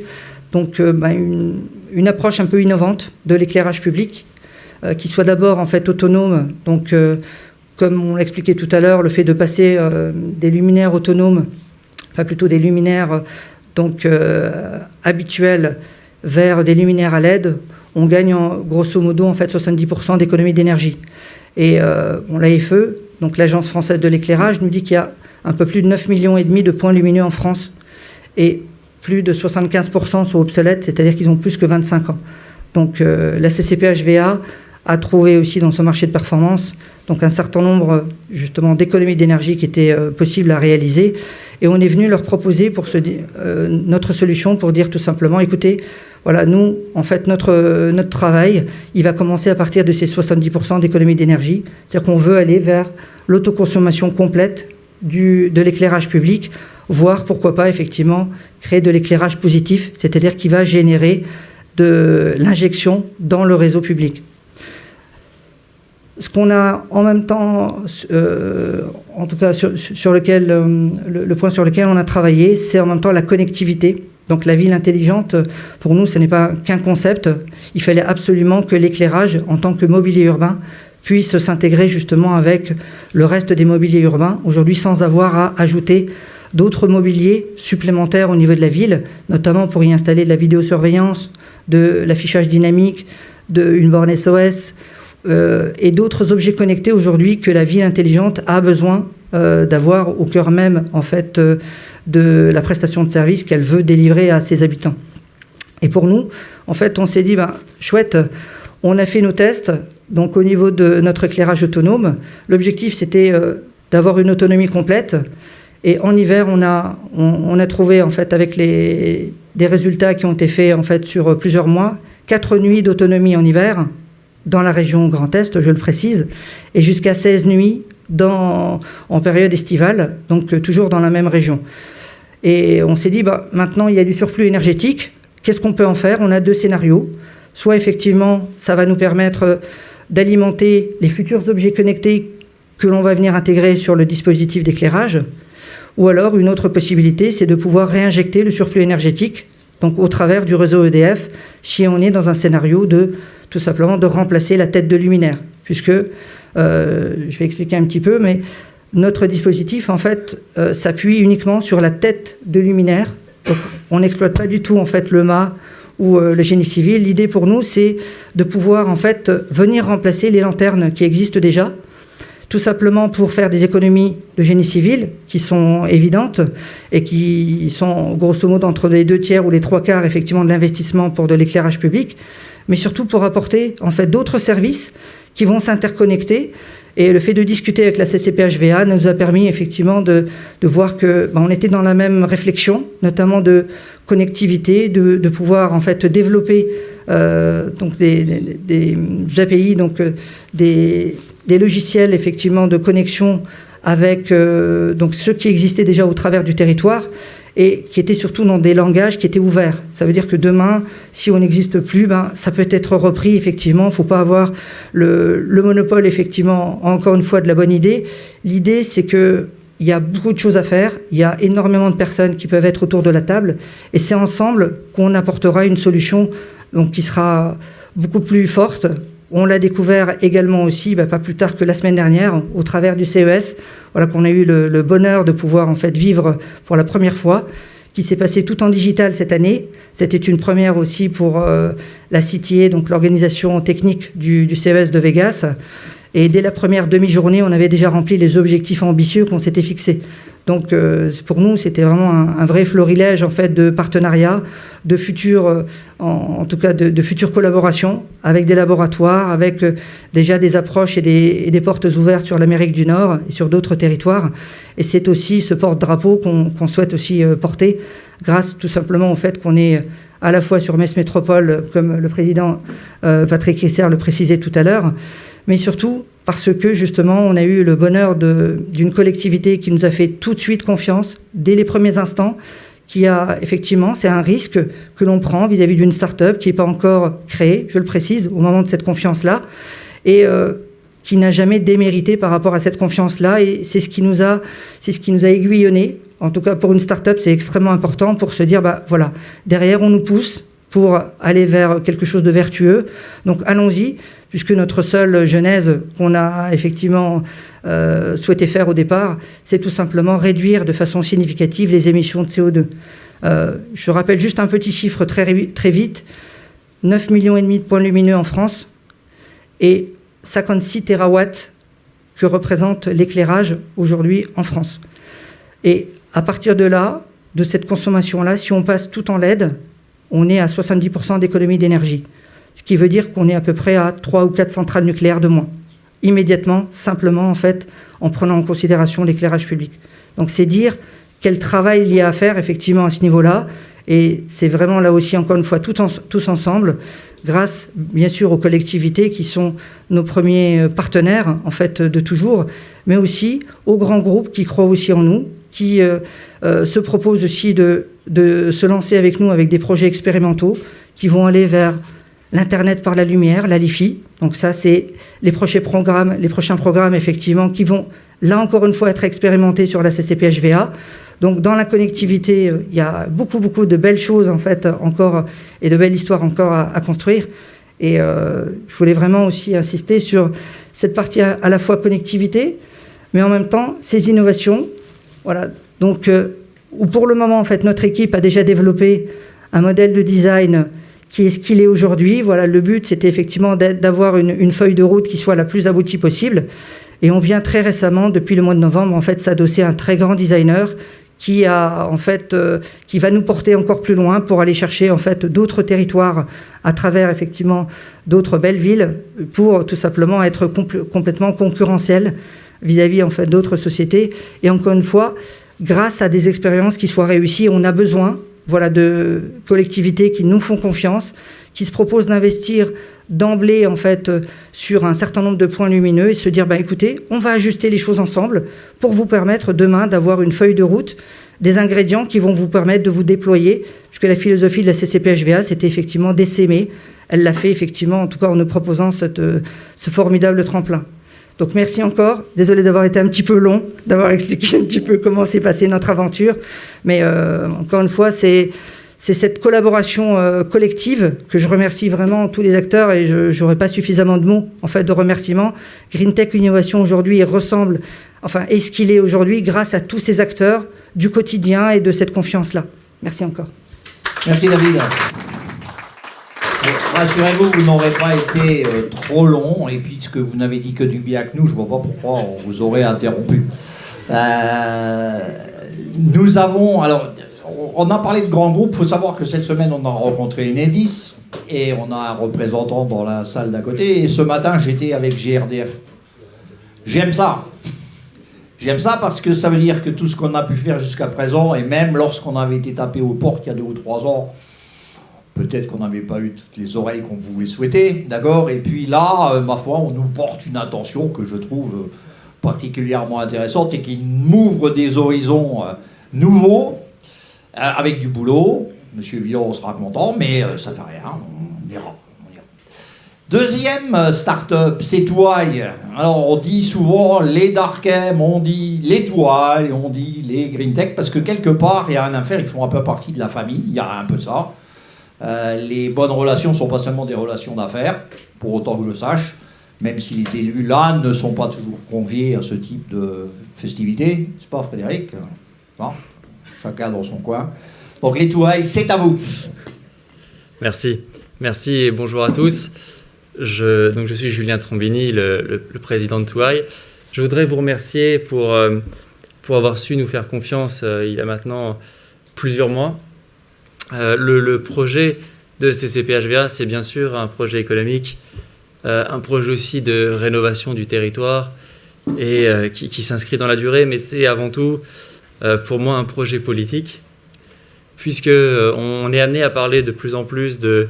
donc une approche un peu innovante de l'éclairage public, qui soit d'abord en fait autonome. Donc, comme on l'expliquait tout à l'heure, le fait de passer des luminaires autonomes, enfin plutôt des luminaires habituels vers des luminaires à LED, on gagne grosso modo en fait 70% d'économie d'énergie. Et l'AFE, donc l'Agence française de l'éclairage, nous dit qu'il y a un peu plus de 9,5 millions de points lumineux en France, et plus de 75% sont obsolètes, c'est-à-dire qu'ils ont plus que 25 ans. Donc la CCP-HVA a trouvé aussi dans son marché de performance donc un certain nombre justement d'économies d'énergie qui étaient possibles à réaliser, et on est venu leur proposer notre solution pour dire tout simplement, écoutez, voilà, nous, en fait, notre travail, il va commencer à partir de ces 70% d'économie d'énergie, c'est-à-dire qu'on veut aller vers l'autoconsommation complète de l'éclairage public, voire pourquoi pas effectivement créer de l'éclairage positif, c'est-à-dire qui va générer de l'injection dans le réseau public. Ce qu'on a en même temps, en tout cas sur lequel, le point sur lequel on a travaillé, c'est en même temps la connectivité. Donc la ville intelligente, pour nous, ce n'est pas qu'un concept. Il fallait absolument que l'éclairage, en tant que mobilier urbain, puisse s'intégrer justement avec le reste des mobiliers urbains, aujourd'hui sans avoir à ajouter d'autres mobiliers supplémentaires au niveau de la ville, notamment pour y installer de la vidéosurveillance, de l'affichage dynamique, une borne SOS, et d'autres objets connectés aujourd'hui que la ville intelligente a besoin d'avoir au cœur même en fait de la prestation de service qu'elle veut délivrer à ses habitants. Et pour nous, en fait, on s'est dit chouette, on a fait nos tests. Donc au niveau de notre éclairage autonome, l'objectif c'était d'avoir une autonomie complète. Et en hiver, on a trouvé en fait avec des résultats qui ont été faits en fait sur plusieurs mois, 4 nuits d'autonomie en hiver dans la région Grand Est, je le précise, et jusqu'à 16 nuits en période estivale, donc toujours dans la même région. Et on s'est dit, maintenant il y a du surplus énergétique, qu'est-ce qu'on peut en faire? On a 2 scénarios. Soit effectivement, ça va nous permettre d'alimenter les futurs objets connectés que l'on va venir intégrer sur le dispositif d'éclairage, ou alors une autre possibilité, c'est de pouvoir réinjecter le surplus énergétique, donc au travers du réseau EDF, si on est dans un scénario tout simplement de remplacer la tête de luminaire, puisque, je vais expliquer un petit peu, mais notre dispositif, en fait, s'appuie uniquement sur la tête de luminaire. Donc, on n'exploite pas du tout, en fait, le mât ou le génie civil. L'idée pour nous, c'est de pouvoir, en fait, venir remplacer les lanternes qui existent déjà, tout simplement pour faire des économies de génie civil qui sont évidentes et qui sont, grosso modo, entre les 2 tiers ou les 3 quarts, effectivement, de l'investissement pour de l'éclairage public, mais surtout pour apporter en fait d'autres services qui vont s'interconnecter. Et le fait de discuter avec la CCP-HVA nous a permis effectivement de voir que on était dans la même réflexion, notamment de connectivité, de pouvoir en fait développer donc des API, donc des logiciels effectivement de connexion avec donc ceux qui existaient déjà au travers du territoire, et qui étaient surtout dans des langages qui étaient ouverts. Ça veut dire que demain, si on n'existe plus, ça peut être repris, effectivement. Il ne faut pas avoir le monopole, effectivement, encore une fois, de la bonne idée. L'idée, c'est qu'il y a beaucoup de choses à faire. Il y a énormément de personnes qui peuvent être autour de la table. Et c'est ensemble qu'on apportera une solution donc, qui sera beaucoup plus forte. On l'a découvert également aussi, pas plus tard que la semaine dernière, au travers du CES, qu'on a eu le bonheur de pouvoir en fait vivre pour la première fois, qui s'est passé tout en digital cette année. C'était une première aussi pour la CTA, donc l'organisation technique du CES de Vegas. Et dès la première demi-journée, on avait déjà rempli les objectifs ambitieux qu'on s'était fixés. Donc pour nous, c'était vraiment un vrai florilège en fait de partenariats, de futures, en tout cas de futures collaborations avec des laboratoires, avec déjà des approches et des portes ouvertes sur l'Amérique du Nord et sur d'autres territoires. Et c'est aussi ce porte-drapeau qu'on souhaite aussi porter, grâce tout simplement au fait qu'on est à la fois sur Metz Métropole, comme le président Patrick Risser le précisait tout à l'heure, mais surtout parce que justement, on a eu le bonheur d'une collectivité qui nous a fait tout de suite confiance, dès les premiers instants, qui a effectivement, c'est un risque que l'on prend vis-à-vis d'une start-up qui n'est pas encore créée, je le précise, au moment de cette confiance-là, et qui n'a jamais démérité par rapport à cette confiance-là, et c'est ce qui nous a aiguillonné. En tout cas, pour une start-up, c'est extrêmement important pour se dire, bah voilà, derrière, on nous pousse pour aller vers quelque chose de vertueux. Donc, allons-y, puisque notre seule genèse qu'on a effectivement souhaité faire au départ, c'est tout simplement réduire de façon significative les émissions de CO2. Je rappelle juste un petit chiffre très vite, 9,5 millions de points lumineux en France et 56 terawatts que représente l'éclairage aujourd'hui en France. Et à partir de là, de cette consommation-là, si on passe tout en LED, on est à 70% d'économie d'énergie. Ce qui veut dire qu'on est à peu près à 3 ou 4 centrales nucléaires de moins. Immédiatement, simplement, en fait, en prenant en considération l'éclairage public. Donc, c'est dire quel travail il y a à faire, effectivement, à ce niveau-là. Et c'est vraiment, là aussi, encore une fois, tous ensemble, grâce, bien sûr, aux collectivités qui sont nos premiers partenaires, en fait, de toujours, mais aussi aux grands groupes qui croient aussi en nous, qui se proposent aussi de se lancer avec nous avec des projets expérimentaux qui vont aller vers l'Internet par la lumière, la LiFi. Donc ça, c'est les prochains programmes, effectivement, qui vont, là encore une fois, être expérimentés sur la CCP-HVA. Donc dans la connectivité, il y a beaucoup de belles choses, en fait, encore, et de belles histoires encore à construire. Et je voulais vraiment aussi insister sur cette partie à la fois connectivité, mais en même temps, ces innovations. Voilà. Donc, où pour le moment, en fait, notre équipe a déjà développé un modèle de design qui est ce qu'il est aujourd'hui. Voilà, le but, c'était effectivement d'avoir une feuille de route qui soit la plus aboutie possible. Et on vient très récemment, depuis le mois de novembre, en fait, s'adosser à un très grand designer qui va nous porter encore plus loin pour aller chercher, en fait, d'autres territoires à travers, effectivement, d'autres belles villes pour tout simplement être complètement concurrentiel vis-à-vis, en fait, d'autres sociétés. Et encore une fois, grâce à des expériences qui soient réussies, on a besoin, voilà, de collectivités qui nous font confiance, qui se proposent d'investir d'emblée, en fait, sur un certain nombre de points lumineux et se dire, écoutez, on va ajuster les choses ensemble pour vous permettre demain d'avoir une feuille de route, des ingrédients qui vont vous permettre de vous déployer, puisque la philosophie de la CCP-HVA, c'était effectivement d'essaimer. Elle l'a fait, effectivement, en tout cas en nous proposant ce formidable tremplin. Donc merci encore. Désolé d'avoir été un petit peu long, d'avoir expliqué un petit peu comment s'est passée notre aventure. Mais encore une fois, c'est cette collaboration collective que je remercie vraiment tous les acteurs et je n'aurai pas suffisamment de mots en fait de remerciements. GreenTech Innovation aujourd'hui ressemble, enfin, est ce qu'il est aujourd'hui grâce à tous ces acteurs du quotidien et de cette confiance-là. Merci encore. Merci David. Rassurez-vous, vous n'aurez pas été trop long, et puisque vous n'avez dit que du bien que nous, je ne vois pas pourquoi on vous aurait interrompu. Nous avons, alors, on a parlé de grands groupes, il faut savoir que cette semaine, on a rencontré Enedis, et on a un représentant dans la salle d'à côté, et ce matin, j'étais avec GRDF. J'aime ça. J'aime ça parce que ça veut dire que tout ce qu'on a pu faire jusqu'à présent, et même lorsqu'on avait été tapé aux portes il y a 2 ou 3 ans, peut-être qu'on n'avait pas eu toutes les oreilles qu'on pouvait souhaiter, d'accord. Et puis là, ma foi, on nous porte une attention que je trouve particulièrement intéressante et qui m'ouvre des horizons nouveaux, avec du boulot. Monsieur Villon sera content, mais ça fait rien, on ira. Deuxième start-up, c'est Touaille. Alors on dit souvent les Darkem, on dit les Touaille, on dit les GreenTech, parce que quelque part, il y a un affaire, ils font un peu partie de la famille, il y a un peu de ça. Les bonnes relations ne sont pas seulement des relations d'affaires, pour autant que je sache, même si les élus là ne sont pas toujours conviés à ce type de festivités. C'est pas Frédéric, non, chacun dans son coin. Donc les Touailles, c'est à vous. Merci et bonjour à tous. Je suis Julien Trombini, le président de Touaille. Je voudrais vous remercier pour avoir su nous faire confiance il y a maintenant plusieurs mois. Le projet de CCP-HVA, c'est bien sûr un projet économique, un projet aussi de rénovation du territoire et qui s'inscrit dans la durée, mais c'est avant tout pour moi un projet politique, puisqu'on est amené à parler de plus en plus de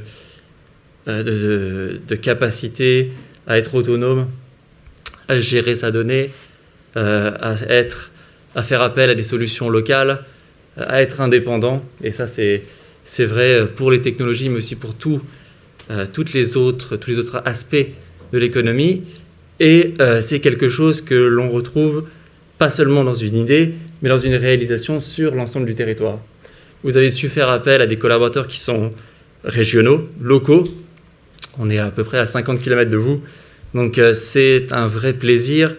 capacité à être autonome à gérer sa donnée, à faire appel à des solutions locales, à être indépendant. Et ça, c'est vrai pour les technologies, mais aussi pour tous les autres aspects de l'économie. Et c'est quelque chose que l'on retrouve pas seulement dans une idée, mais dans une réalisation sur l'ensemble du territoire. Vous avez su faire appel à des collaborateurs qui sont régionaux, locaux. On est à peu près à 50 km de vous. Donc c'est un vrai plaisir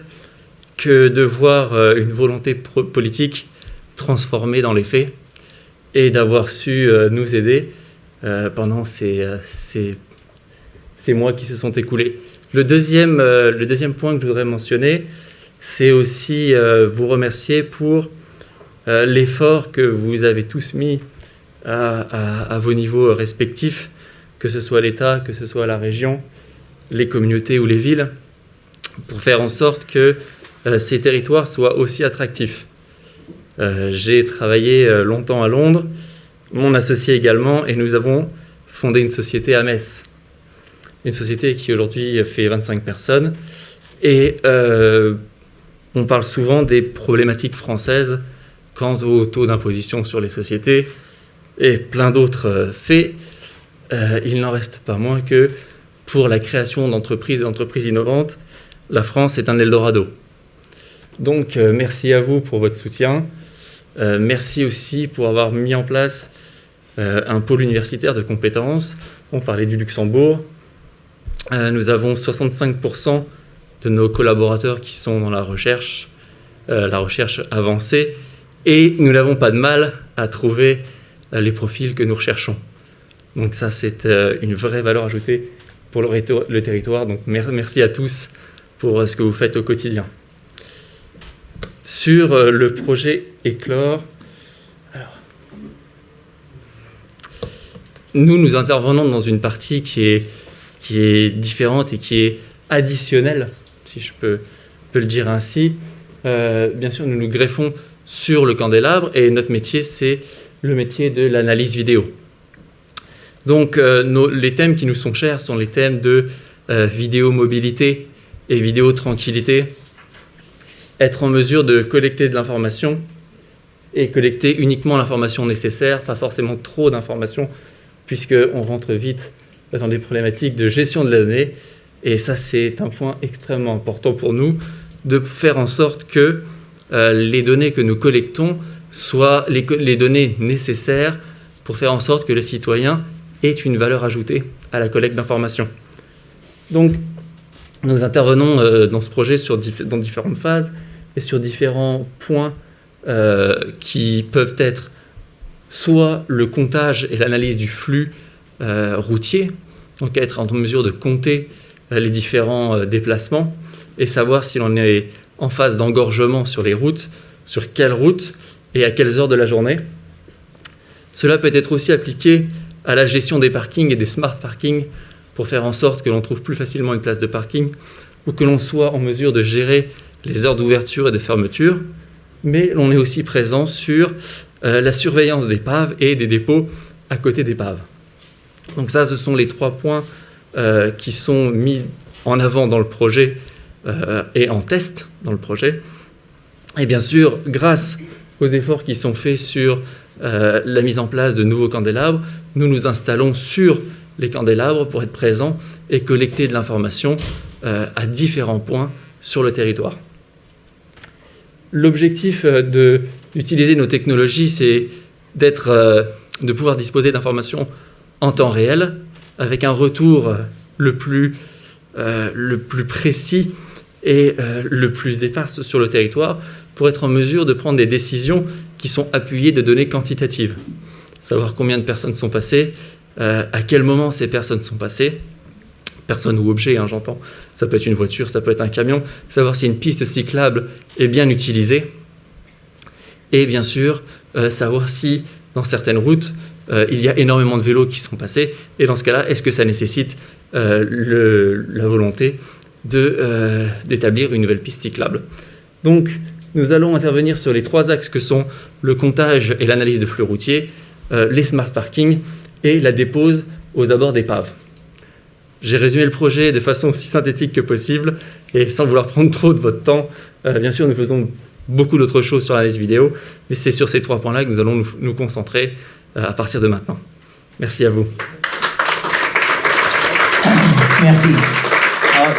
que de voir une volonté politique transformée dans les faits et d'avoir su nous aider pendant ces mois qui se sont écoulés. Le deuxième point que je voudrais mentionner, c'est aussi vous remercier pour l'effort que vous avez tous mis à vos niveaux respectifs, que ce soit l'État, que ce soit la région, les communautés ou les villes, pour faire en sorte que ces territoires soient aussi attractifs. J'ai travaillé longtemps à Londres, mon associé également, et nous avons fondé une société à Metz. Une société qui aujourd'hui fait 25 personnes. Et on parle souvent des problématiques françaises quant au taux d'imposition sur les sociétés et plein d'autres faits. Il n'en reste pas moins que pour la création d'entreprises et d'entreprises innovantes, la France est un Eldorado. Donc merci à vous pour votre soutien. Merci aussi pour avoir mis en place un pôle universitaire de compétences. On parlait du Luxembourg. Nous avons 65% de nos collaborateurs qui sont dans la recherche avancée, et nous n'avons pas de mal à trouver les profils que nous recherchons. Donc ça, c'est une vraie valeur ajoutée pour le territoire. Donc merci à tous pour ce que vous faites au quotidien. Sur le projet Éclore, nous intervenons dans une partie qui est différente et qui est additionnelle, si je peux le dire ainsi. Bien sûr, nous nous greffons sur le candélabre et notre métier, c'est le métier de l'analyse vidéo. Donc, les thèmes qui nous sont chers sont les thèmes de vidéo mobilité et vidéo tranquillité. Être en mesure de collecter de l'information et collecter uniquement l'information nécessaire, pas forcément trop d'informations, puisqu'on rentre vite dans des problématiques de gestion de la donnée. Et ça, c'est un point extrêmement important pour nous, de faire en sorte que les données que nous collectons soient les données nécessaires pour faire en sorte que le citoyen ait une valeur ajoutée à la collecte d'informations. Donc, nous intervenons dans ce projet dans différentes phases et sur différents points qui peuvent être soit le comptage et l'analyse du flux routier, donc être en mesure de compter les différents déplacements et savoir si l'on est en phase d'engorgement sur les routes, sur quelles routes et à quelles heures de la journée. Cela peut être aussi appliqué à la gestion des parkings et des smart parkings pour faire en sorte que l'on trouve plus facilement une place de parking ou que l'on soit en mesure de gérer les heures d'ouverture et de fermeture, mais l'on est aussi présent sur la surveillance des paves et des dépôts à côté des paves. Donc ça, ce sont les 3 points qui sont mis en avant dans le projet et en test dans le projet. Et bien sûr, grâce aux efforts qui sont faits sur la mise en place de nouveaux candélabres, nous nous installons sur les candélabres pour être présents et collecter de l'information à différents points sur le territoire. L'objectif d'utiliser nos technologies, c'est de pouvoir disposer d'informations en temps réel, avec un retour le plus précis et le plus épars sur le territoire, pour être en mesure de prendre des décisions qui sont appuyées de données quantitatives. Savoir combien de personnes sont passées, à quel moment ces personnes sont passées, personnes ou objets, j'entends, ça peut être une voiture, ça peut être un camion, savoir si une piste cyclable est bien utilisée, et bien sûr, savoir si dans certaines routes, il y a énormément de vélos qui sont passés, et dans ce cas-là, est-ce que ça nécessite la volonté d'établir une nouvelle piste cyclable. Donc, nous allons intervenir sur les 3 axes que sont le comptage et l'analyse de flux routiers, les smart parking et la dépose aux abords d'épaves. J'ai résumé le projet de façon aussi synthétique que possible et sans vouloir prendre trop de votre temps. Bien sûr, nous faisons beaucoup d'autres choses sur l'analyse vidéo, mais c'est sur ces 3 points-là que nous allons nous concentrer à partir de maintenant. Merci à vous. Merci. Alors,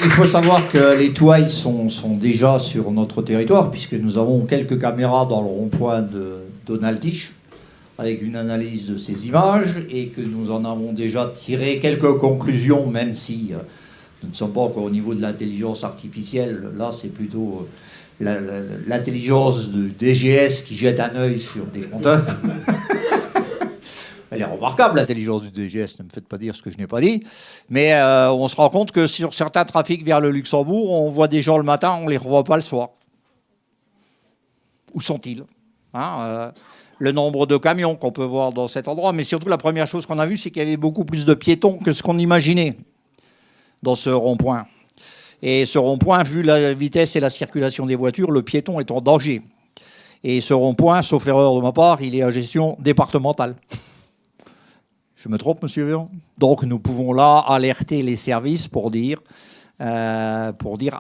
il faut savoir que les Touailles sont déjà sur notre territoire, puisque nous avons quelques caméras dans le rond-point de Donaldich, avec une analyse de ces images, et que nous en avons déjà tiré quelques conclusions, même si nous ne sommes pas encore au niveau de l'intelligence artificielle. Là, c'est plutôt l'intelligence de DGS qui jette un œil sur des compteurs. Elle est remarquable, l'intelligence du DGS, ne me faites pas dire ce que je n'ai pas dit. Mais on se rend compte que sur certains trafics vers le Luxembourg, on voit des gens le matin, on ne les revoit pas le soir. Où sont-ils, hein, le nombre de camions qu'on peut voir dans cet endroit. Mais surtout, la première chose qu'on a vue, c'est qu'il y avait beaucoup plus de piétons que ce qu'on imaginait dans ce rond-point. Et ce rond-point, vu la vitesse et la circulation des voitures, le piéton est en danger. Et ce rond-point, sauf erreur de ma part, il est à gestion départementale. Je me trompe, monsieur Véran? Donc nous pouvons là alerter les services pour dire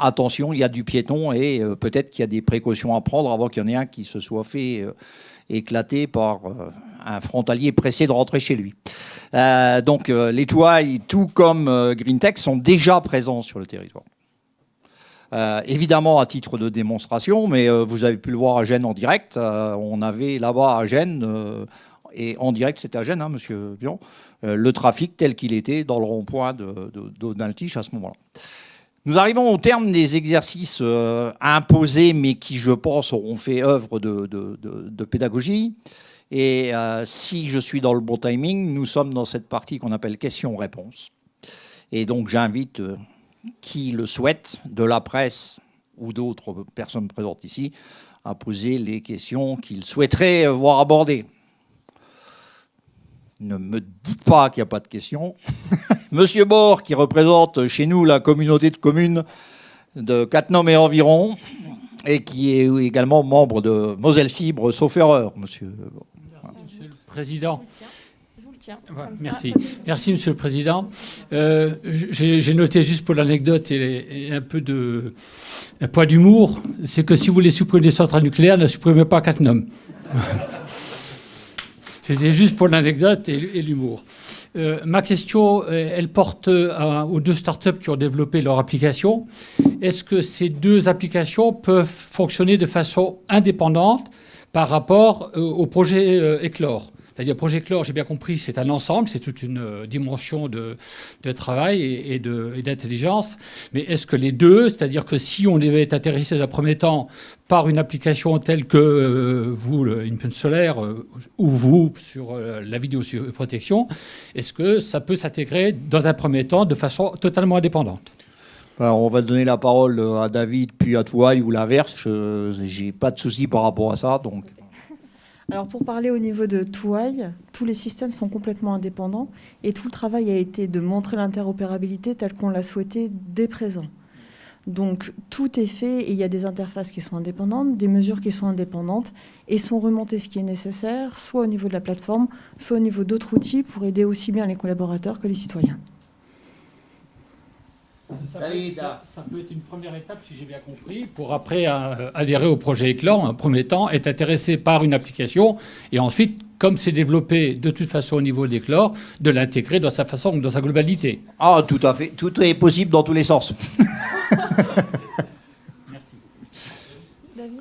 attention, il y a du piéton et peut-être qu'il y a des précautions à prendre avant qu'il y en ait un qui se soit fait éclater par un frontalier pressé de rentrer chez lui. Donc les Touailles, tout comme GreenTech, sont déjà présents sur le territoire. Évidemment à titre de démonstration, mais vous avez pu le voir à Gênes en direct. On avait là-bas à Gênes... et en direct, c'était à Gênes, hein, monsieur Vion, le trafic tel qu'il était dans le rond-point de Donaldich à ce moment-là. Nous arrivons au terme des exercices imposés, mais qui, je pense, auront fait œuvre de pédagogie. Et si je suis dans le bon timing, nous sommes dans cette partie qu'on appelle questions-réponses. Et donc, j'invite qui le souhaite, de la presse ou d'autres personnes présentes ici, à poser les questions qu'ils souhaiteraient voir abordées. Ne me dites pas qu'il n'y a pas de questions. Monsieur Bord, qui représente chez nous la communauté de communes de Cattenom et environ, et qui est également membre de Moselle Fibre, sauf erreur, monsieur Bord. Monsieur le Président. Je vous le tiens. Ouais, merci. Merci, monsieur le Président. J'ai noté juste pour l'anecdote et un peu un point d'humour, c'est que si vous voulez supprimer des centrales nucléaires, ne supprimez pas Cattenom. C'était juste pour l'anecdote et l'humour. Ma question, elle porte aux 2 startups qui ont développé leur application. Est-ce que ces 2 applications peuvent fonctionner de façon indépendante par rapport au projet Éclore? C'est-à-dire, le projet Éclore, j'ai bien compris, c'est un ensemble, c'est toute une dimension de travail et d'intelligence. Mais est-ce que les 2, c'est-à-dire que si on devait être intéressé dans un premier temps par une application telle que vous, le Input Solaire, ou vous, sur la vidéoprotection, est-ce que ça peut s'intégrer dans un premier temps de façon totalement indépendante? Alors, on va donner la parole à David, puis à Touaille, ou l'inverse. Je n'ai pas de souci par rapport à ça, donc... Alors pour parler au niveau de Touaille, tous les systèmes sont complètement indépendants et tout le travail a été de montrer l'interopérabilité telle qu'on l'a souhaité dès présent. Donc tout est fait et il y a des interfaces qui sont indépendantes, des mesures qui sont indépendantes et sont remontées ce qui est nécessaire, soit au niveau de la plateforme, soit au niveau d'autres outils pour aider aussi bien les collaborateurs que les citoyens. Ça peut être une première étape, si j'ai bien compris, pour après adhérer au projet Éclore, en premier temps, être intéressé par une application, et ensuite, comme c'est développé de toute façon au niveau d'Éclore, de l'intégrer dans sa façon, dans sa globalité. Ah, tout à fait. Tout est possible dans tous les sens. Merci. David ?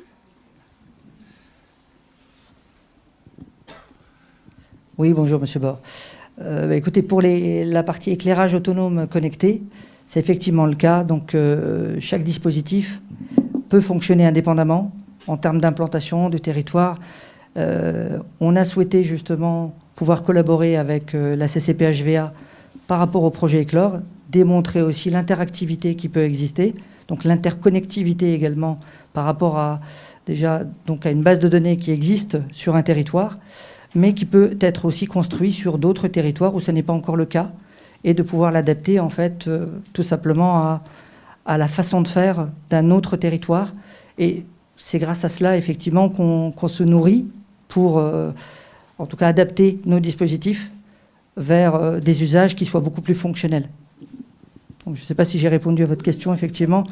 Oui, bonjour, monsieur Bord. Écoutez, pour la partie éclairage autonome connecté, c'est effectivement le cas. Donc, chaque dispositif peut fonctionner indépendamment en termes d'implantation, de territoire. On a souhaité justement pouvoir collaborer avec la CCP-HVA par rapport au projet Éclore, démontrer aussi l'interactivité qui peut exister, donc l'interconnectivité également par rapport à une base de données qui existe sur un territoire, mais qui peut être aussi construit sur d'autres territoires où ce n'est pas encore le cas, et de pouvoir l'adapter en fait tout simplement à la façon de faire d'un autre territoire. Et c'est grâce à cela effectivement qu'on se nourrit pour en tout cas adapter nos dispositifs vers des usages qui soient beaucoup plus fonctionnels. Donc, je ne sais pas si j'ai répondu à votre question, effectivement.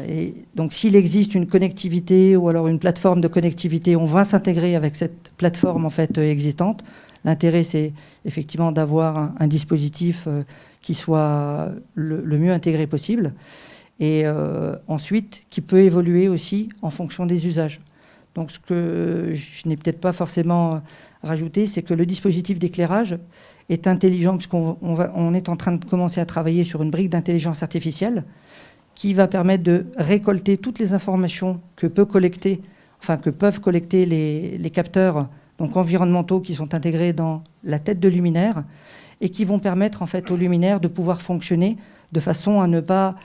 Et donc, s'il existe une connectivité ou alors une plateforme de connectivité, on va s'intégrer avec cette plateforme en fait existante. L'intérêt, c'est effectivement d'avoir un dispositif qui soit le mieux intégré possible et ensuite qui peut évoluer aussi en fonction des usages. Donc, ce que je n'ai peut-être pas forcément rajouté, c'est que le dispositif d'éclairage est intelligent puisqu'on est en train de commencer à travailler sur une brique d'intelligence artificielle qui va permettre de récolter toutes les informations que peuvent collecter les capteurs donc environnementaux qui sont intégrés dans la tête de luminaire et qui vont permettre en fait aux luminaires de pouvoir fonctionner de façon à ne pas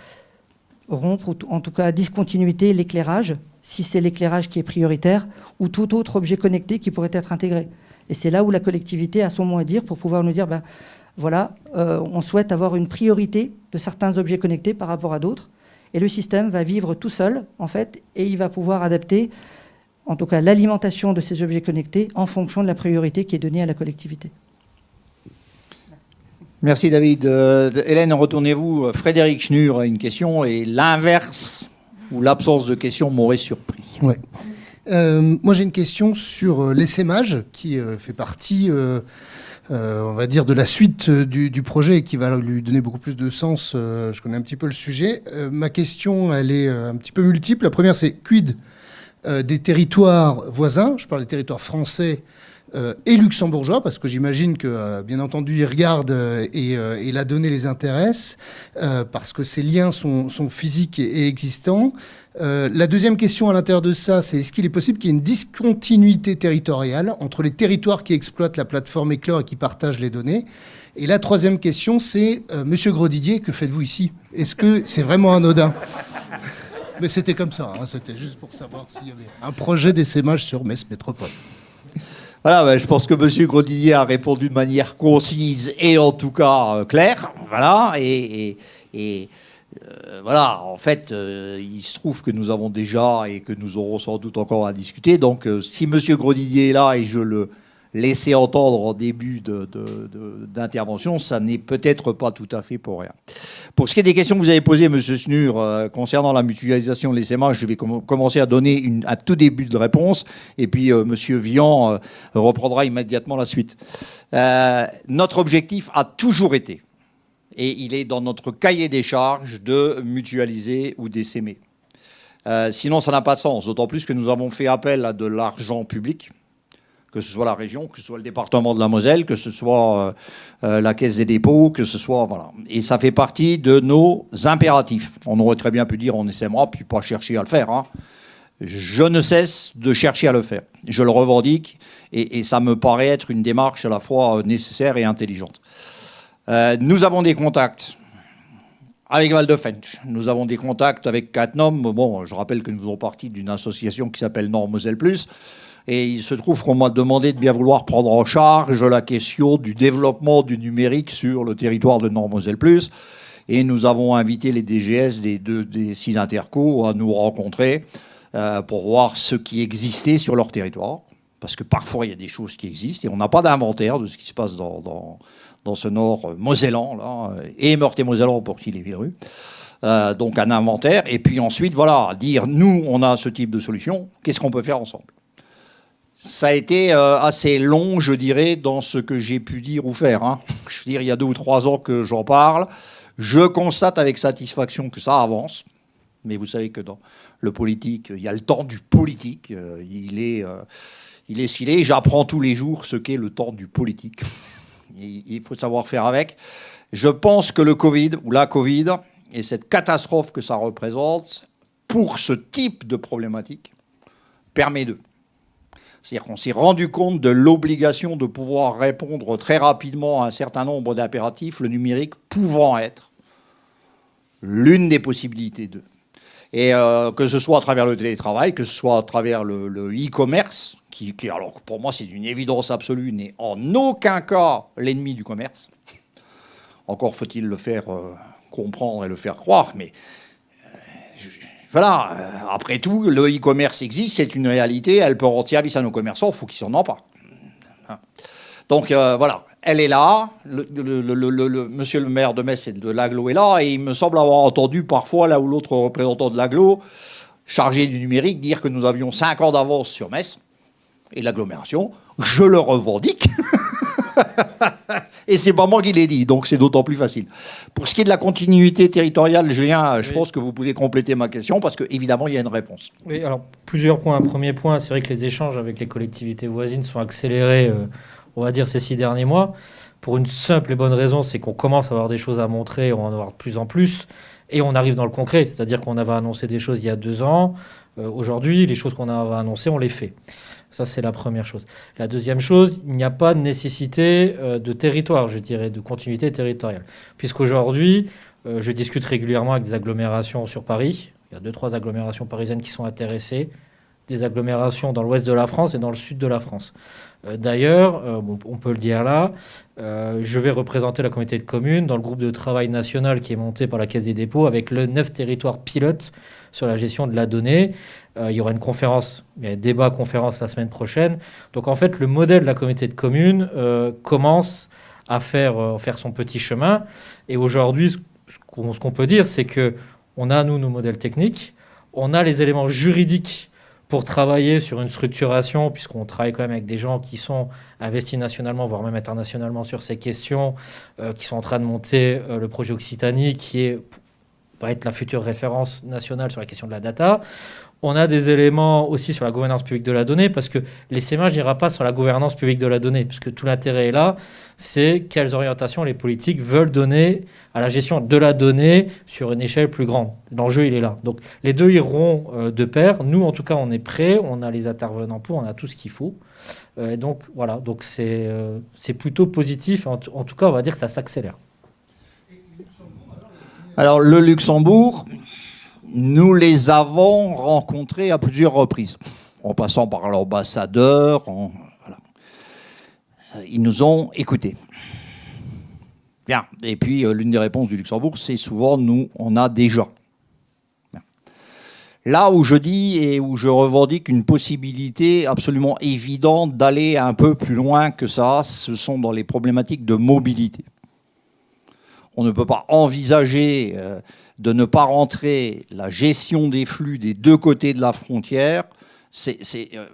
rompre ou en tout cas discontinuer l'éclairage si c'est l'éclairage qui est prioritaire ou tout autre objet connecté qui pourrait être intégré. Et c'est là où la collectivité a son mot à dire pour pouvoir nous dire on souhaite avoir une priorité de certains objets connectés par rapport à d'autres. Et le système va vivre tout seul, en fait, et il va pouvoir adapter, en tout cas, l'alimentation de ces objets connectés en fonction de la priorité qui est donnée à la collectivité. Merci David. Hélène, retournez-vous. Frédéric Schnur a une question et l'inverse ou l'absence de question m'aurait surpris. Ouais. Moi, j'ai une question sur l'essaimage qui fait partie... on va dire, de la suite du projet et qui va lui donner beaucoup plus de sens. Je connais un petit peu le sujet. Ma question, elle est un petit peu multiple. La première, c'est quid des territoires voisins, je parle des territoires français et luxembourgeois, parce que j'imagine que, bien entendu, ils regardent et la donnée les intéresse, parce que ces liens sont physiques et existants. La deuxième question à l'intérieur de ça, c'est est-ce qu'il est possible qu'il y ait une discontinuité territoriale entre les territoires qui exploitent la plateforme Éclore et qui partagent les données? Et la troisième question, c'est Monsieur Grosdidier, que faites-vous ici? Est-ce que c'est vraiment anodin? Mais c'était comme ça, hein, c'était juste pour savoir s'il y avait un projet d'essaimage sur Metz Métropole. Voilà, je pense que M. Grosdidier a répondu de manière concise et en tout cas claire. Voilà, voilà, en fait, il se trouve que nous avons déjà et que nous aurons sans doute encore à discuter. Donc, si M. Grosdidier est là et je le laissais entendre en début d'intervention, ça n'est peut-être pas tout à fait pour rien. Pour ce qui est des questions que vous avez posées, M. Schnur, concernant la mutualisation de l'essaimage, je vais commencer à donner un tout début de réponse et puis M. Vian reprendra immédiatement la suite. Notre objectif a toujours été, et il est dans notre cahier des charges, de mutualiser ou d'essaimer. Sinon, ça n'a pas de sens, d'autant plus que nous avons fait appel à de l'argent public, que ce soit la région, que ce soit le département de la Moselle, que ce soit la Caisse des dépôts, que ce soit... Voilà. Et ça fait partie de nos impératifs. On aurait très bien pu dire on essaimera, puis pas chercher à le faire. Hein. Je ne cesse de chercher à le faire. Je le revendique, et ça me paraît être une démarche à la fois nécessaire et intelligente. Nous avons des contacts avec Val de Fensch. Nous avons des contacts avec Cattenom. Bon, je rappelle que nous faisons partie d'une association qui s'appelle Nord-Moselle Plus. Et il se trouve qu'on m'a demandé de bien vouloir prendre en charge la question du développement du numérique sur le territoire de Nord-Moselle Plus. Et nous avons invité les DGS des 6 intercos à nous rencontrer pour voir ce qui existait sur leur territoire. Parce que parfois, il y a des choses qui existent et on n'a pas d'inventaire de ce qui se passe dans ce nord mosellan, là, et Meurthe-et-Mosellan pour qui les Villerues. Donc un inventaire. Et puis ensuite, voilà, dire, nous, on a ce type de solution, qu'est-ce qu'on peut faire ensemble? Ça a été assez long, je dirais, dans ce que j'ai pu dire ou faire. Hein. Je veux dire, il y a 2 ou 3 ans que j'en parle. Je constate avec satisfaction que ça avance. Mais vous savez que dans le politique, il y a le temps du politique. Il est ce qu'il est. J'apprends tous les jours ce qu'est le temps du politique. Il faut savoir faire avec. Je pense que le Covid, ou la Covid, et cette catastrophe que ça représente, pour ce type de problématique, permet de... C'est-à-dire qu'on s'est rendu compte de l'obligation de pouvoir répondre très rapidement à un certain nombre d'impératifs, le numérique pouvant être l'une des possibilités d'eux. Et que ce soit à travers le télétravail, que ce soit à travers le e-commerce, qui alors pour moi c'est d'une évidence absolue, n'est en aucun cas l'ennemi du commerce. Encore faut-il le faire comprendre et le faire croire, mais... Voilà, après tout, le e-commerce existe, c'est une réalité, elle peut rendre service à nos commerçants, il faut qu'ils s'en emparent. Donc voilà, elle est là, monsieur le maire de Metz et de l'Agglo est là, et il me semble avoir entendu parfois l'un ou l'autre représentant de l'Agglo, chargé du numérique, dire que nous avions 5 ans d'avance sur Metz et l'agglomération. Je le revendique. Et c'est pas moi qui l'ai dit, donc c'est d'autant plus facile. Pour ce qui est de la continuité territoriale, Julien, je pense que vous pouvez compléter ma question, parce qu'évidemment, il y a une réponse. Oui, alors plusieurs points. Premier point, c'est vrai que les échanges avec les collectivités voisines sont accélérés, on va dire, ces 6 derniers mois. Pour une simple et bonne raison, c'est qu'on commence à avoir des choses à montrer, on va en avoir de plus en plus, et on arrive dans le concret. C'est-à-dire qu'on avait annoncé des choses il y a 2 ans. Aujourd'hui, les choses qu'on avait annoncées, on les fait. Ça, c'est la première chose. La deuxième chose, il n'y a pas de nécessité de territoire, je dirais, de continuité territoriale. Puisqu'aujourd'hui, je discute régulièrement avec des agglomérations sur Paris. Il y a 2-3 agglomérations parisiennes qui sont intéressées, des agglomérations dans l'ouest de la France et dans le sud de la France. D'ailleurs, on peut le dire là, je vais représenter la communauté de communes dans le groupe de travail national qui est monté par la Caisse des dépôts avec le 9 territoires pilotes sur la gestion de la donnée. Il y aura une conférence, il y a un débat conférence la semaine prochaine. Donc en fait, le modèle de la communauté de communes commence à faire son petit chemin. Et aujourd'hui, ce qu'on peut dire, c'est qu'on a, nous, nos modèles techniques, on a les éléments juridiques pour travailler sur une structuration, puisqu'on travaille quand même avec des gens qui sont investis nationalement, voire même internationalement sur ces questions, qui sont en train de monter le projet Occitanie, qui va être la future référence nationale sur la question de la data. On a des éléments aussi sur la gouvernance publique de la donnée, parce que l'essaimage n'ira pas sur la gouvernance publique de la donnée, puisque tout l'intérêt est là, c'est quelles orientations les politiques veulent donner à la gestion de la donnée sur une échelle plus grande. L'enjeu, il est là. Donc les deux iront de pair. Nous, en tout cas, on est prêts, on a les intervenants pour, on a tout ce qu'il faut. Donc voilà, donc c'est plutôt positif. En tout cas, on va dire que ça s'accélère. Alors le Luxembourg, nous les avons rencontrés à plusieurs reprises, en passant par l'ambassadeur. Voilà. Ils nous ont écoutés. Bien. Et puis, l'une des réponses du Luxembourg, c'est souvent, nous, on a déjà. Bien. Là où je dis et où je revendique une possibilité absolument évidente d'aller un peu plus loin que ça, ce sont dans les problématiques de mobilité. On ne peut pas envisager de ne pas rentrer la gestion des flux des deux côtés de la frontière.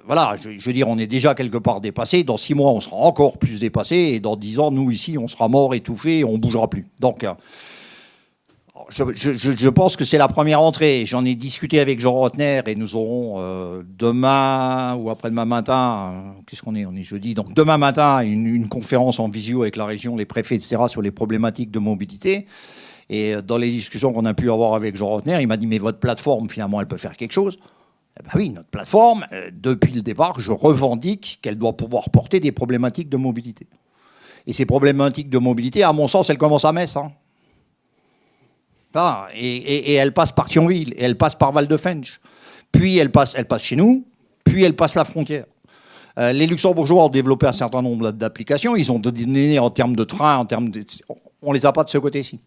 Voilà, je veux dire, on est déjà quelque part dépassé. Dans 6 mois, on sera encore plus dépassé. Et dans 10 ans, nous, ici, on sera mort, étouffé, et on ne bougera plus. Donc, je pense que c'est la première entrée. J'en ai discuté avec Jean Rotner et nous aurons demain ou après-demain matin, qu'est-ce qu'on est ? On est jeudi. Donc demain matin, une conférence en visio avec la région, les préfets, etc. sur les problématiques de mobilité. Et dans les discussions qu'on a pu avoir avec Jean Rotner, il m'a dit « Mais votre plateforme, finalement, elle peut faire quelque chose ?» Eh bien oui, notre plateforme, depuis le départ, je revendique qu'elle doit pouvoir porter des problématiques de mobilité. Et ces problématiques de mobilité, à mon sens, elles commencent à Metz. Hein. Ah, et elles passent par Thionville, et elles passent par Val-de-Fensch. Puis elles passent chez nous, puis elles passent la frontière. Les Luxembourgeois ont développé un certain nombre d'applications. Ils ont donné en termes de train, on ne les a pas de ce côté-ci.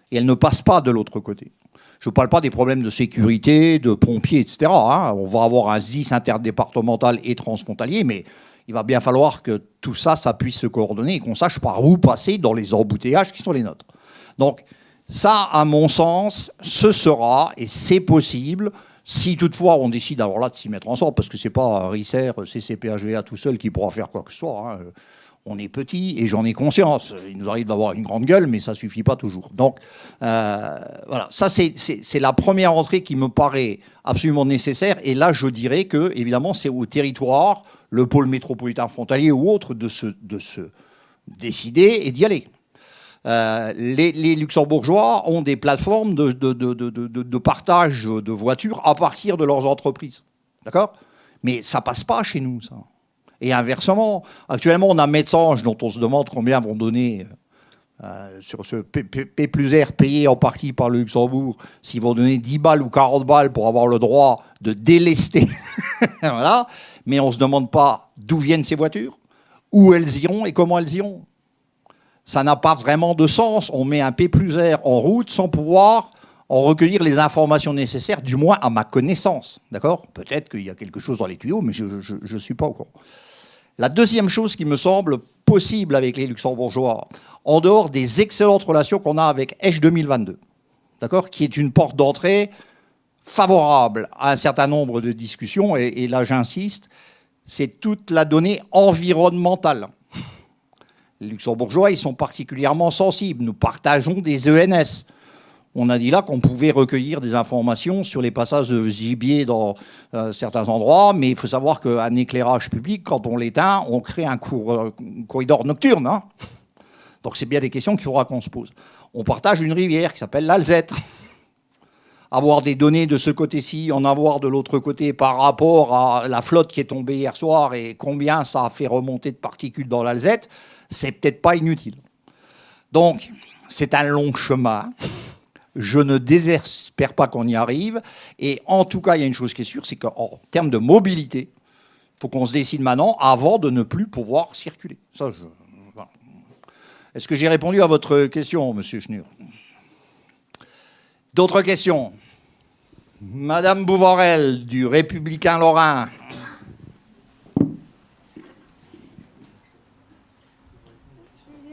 Et elles ne passent pas de l'autre côté. Je ne parle pas des problèmes de sécurité, de pompiers, etc. Hein. On va avoir un ZIS interdépartemental et transfrontalier, mais il va bien falloir que tout ça, ça puisse se coordonner et qu'on sache par où passer dans les embouteillages qui sont les nôtres. Donc, ça, à mon sens, ce sera, et c'est possible, si toutefois on décide alors là de s'y mettre ensemble, parce que ce n'est pas Risser, CCPHVA tout seul qui pourra faire quoi que ce soit. Hein. On est petit et j'en ai conscience. Il nous arrive d'avoir une grande gueule, mais ça ne suffit pas toujours. Donc, voilà, ça c'est la première entrée qui me paraît absolument nécessaire. Et là, je dirais que, évidemment, c'est au territoire, le pôle métropolitain frontalier ou autre, de se décider et d'y aller. Les Luxembourgeois ont des plateformes de partage de voitures à partir de leurs entreprises. D'accord ? Mais ça ne passe pas chez nous, ça. Et inversement, actuellement, on a Metsange, dont on se demande combien vont donner sur ce P plus R payé en partie par le Luxembourg, s'ils vont donner 10 balles ou 40 balles pour avoir le droit de délester. Voilà. Mais on ne se demande pas d'où viennent ces voitures, où elles iront et comment elles iront. Ça n'a pas vraiment de sens. On met un P plus R en route sans pouvoir en recueillir les informations nécessaires, du moins à ma connaissance. D'accord ? Peut-être qu'il y a quelque chose dans les tuyaux, mais je ne suis pas au courant. La deuxième chose qui me semble possible avec les Luxembourgeois, en dehors des excellentes relations qu'on a avec H 2022, d'accord, qui est une porte d'entrée favorable à un certain nombre de discussions, et là j'insiste, c'est toute la donnée environnementale. Les Luxembourgeois, ils sont particulièrement sensibles. Nous partageons des ENS. On a dit là qu'on pouvait recueillir des informations sur les passages de gibier dans certains endroits, mais il faut savoir qu'un éclairage public, quand on l'éteint, on crée un corridor nocturne. Hein. Donc c'est bien des questions qu'il faudra qu'on se pose. On partage une rivière qui s'appelle l'Alzette. Avoir des données de ce côté-ci, en avoir de l'autre côté par rapport à la flotte qui est tombée hier soir et combien ça a fait remonter de particules dans l'Alzette, c'est peut-être pas inutile. Donc, c'est un long chemin. Je ne désespère pas qu'on y arrive. Et en tout cas, il y a une chose qui est sûre, c'est qu'en termes de mobilité, il faut qu'on se décide maintenant avant de ne plus pouvoir circuler. Ça, voilà. Est-ce que j'ai répondu à votre question, monsieur Schnur? D'autres questions? Madame Bouvarel, du Républicain Lorrain.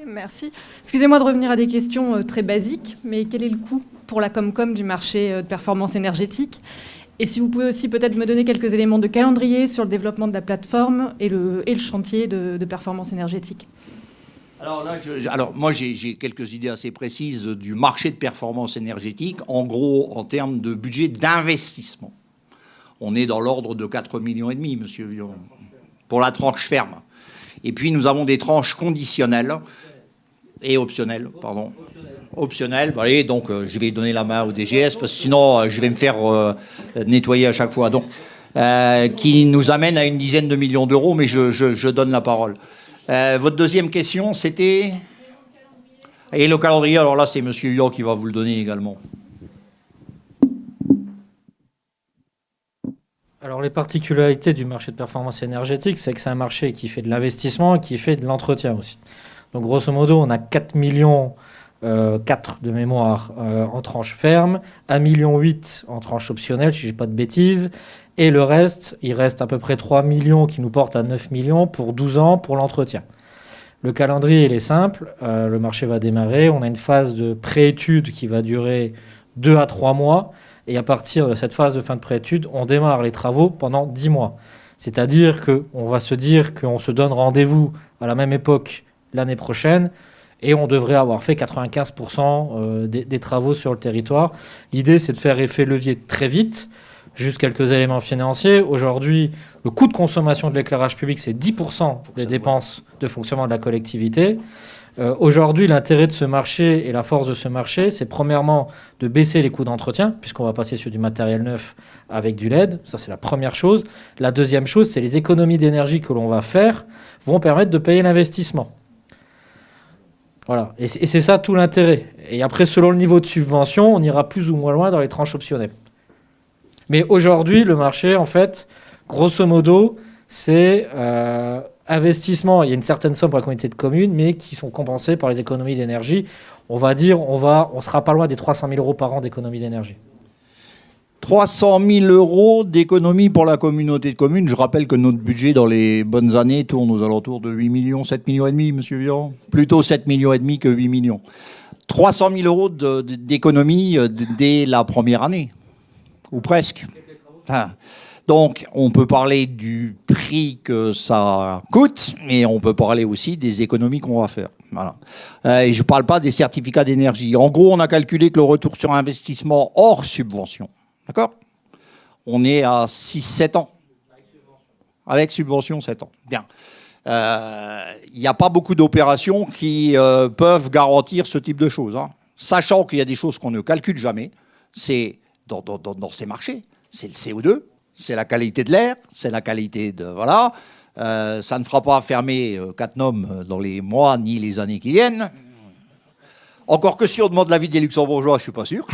Merci. Excusez-moi de revenir à des questions très basiques, mais quel est le coût pour la Comcom du marché de performance énergétique? Et si vous pouvez aussi peut-être me donner quelques éléments de calendrier sur le développement de la plateforme et le chantier de performance énergétique. Alors là, moi j'ai quelques idées assez précises du marché de performance énergétique. En gros, en termes de budget d'investissement, on est dans l'ordre de 4,5 millions, monsieur Vion, pour la tranche ferme. Et puis nous avons des tranches conditionnelles et optionnelles, pardon. Optionnelles. Allez, donc je vais donner la main au DGS parce que sinon je vais me faire nettoyer à chaque fois. Donc, qui nous amène à une dizaine de millions d'euros, mais je donne la parole. Votre deuxième question, c'était... Et le calendrier, alors là, c'est M. Huon qui va vous le donner également. Alors, les particularités du marché de performance énergétique, c'est que c'est un marché qui fait de l'investissement et qui fait de l'entretien aussi. Donc, grosso modo, on a 4 millions 4 de mémoire en tranche ferme, 1,8 million en tranche optionnelle, si je ne dis pas de bêtises, et le reste, il reste à peu près 3 millions qui nous portent à 9 millions pour 12 ans pour l'entretien. Le calendrier, il est simple, le marché va démarrer, on a une phase de préétude qui va durer 2 à 3 mois, et à partir de cette phase de fin de préétude, on démarre les travaux pendant 10 mois. C'est-à-dire qu'on va se dire qu'on se donne rendez-vous à la même époque l'année prochaine, et on devrait avoir fait 95% des travaux sur le territoire. L'idée, c'est de faire effet levier très vite. Juste quelques éléments financiers. Aujourd'hui, le coût de consommation de l'éclairage public, c'est 10% des dépenses de fonctionnement de la collectivité. Aujourd'hui, l'intérêt de ce marché et la force de ce marché, c'est premièrement de baisser les coûts d'entretien, puisqu'on va passer sur du matériel neuf avec du LED. Ça, c'est la première chose. La deuxième chose, c'est les économies d'énergie que l'on va faire vont permettre de payer l'investissement. Voilà, et c'est ça tout l'intérêt. Et après, selon le niveau de subvention, on ira plus ou moins loin dans les tranches optionnelles. Mais aujourd'hui, le marché, en fait, grosso modo, c'est investissement. Il y a une certaine somme pour la communauté de communes, mais qui sont compensées par les économies d'énergie. On va dire, on sera pas loin des 300 000 euros par an d'économies d'énergie. 300 000 euros d'économie pour la communauté de communes. Je rappelle que notre budget dans les bonnes années tourne aux alentours de 8 millions, 7 millions et demi, monsieur Vian. Plutôt 7 millions et demi que 8 millions. 300 000 euros d'économie dès la première année, ou presque. Enfin, donc, on peut parler du prix que ça coûte, mais on peut parler aussi des économies qu'on va faire. Voilà. Et je ne parle pas des certificats d'énergie. En gros, on a calculé que le retour sur investissement hors subvention, d'accord, on est à 6-7 ans. Avec subvention, 7 ans. Bien. Il n'y a pas beaucoup d'opérations qui peuvent garantir ce type de choses. Hein. Sachant qu'il y a des choses qu'on ne calcule jamais, c'est dans ces marchés, c'est le CO2, c'est la qualité de l'air, c'est la qualité de... Voilà. Ça ne fera pas fermer Cattenom dans les mois ni les années qui viennent. Encore que si on demande l'avis des Luxembourgeois, je ne suis pas sûr.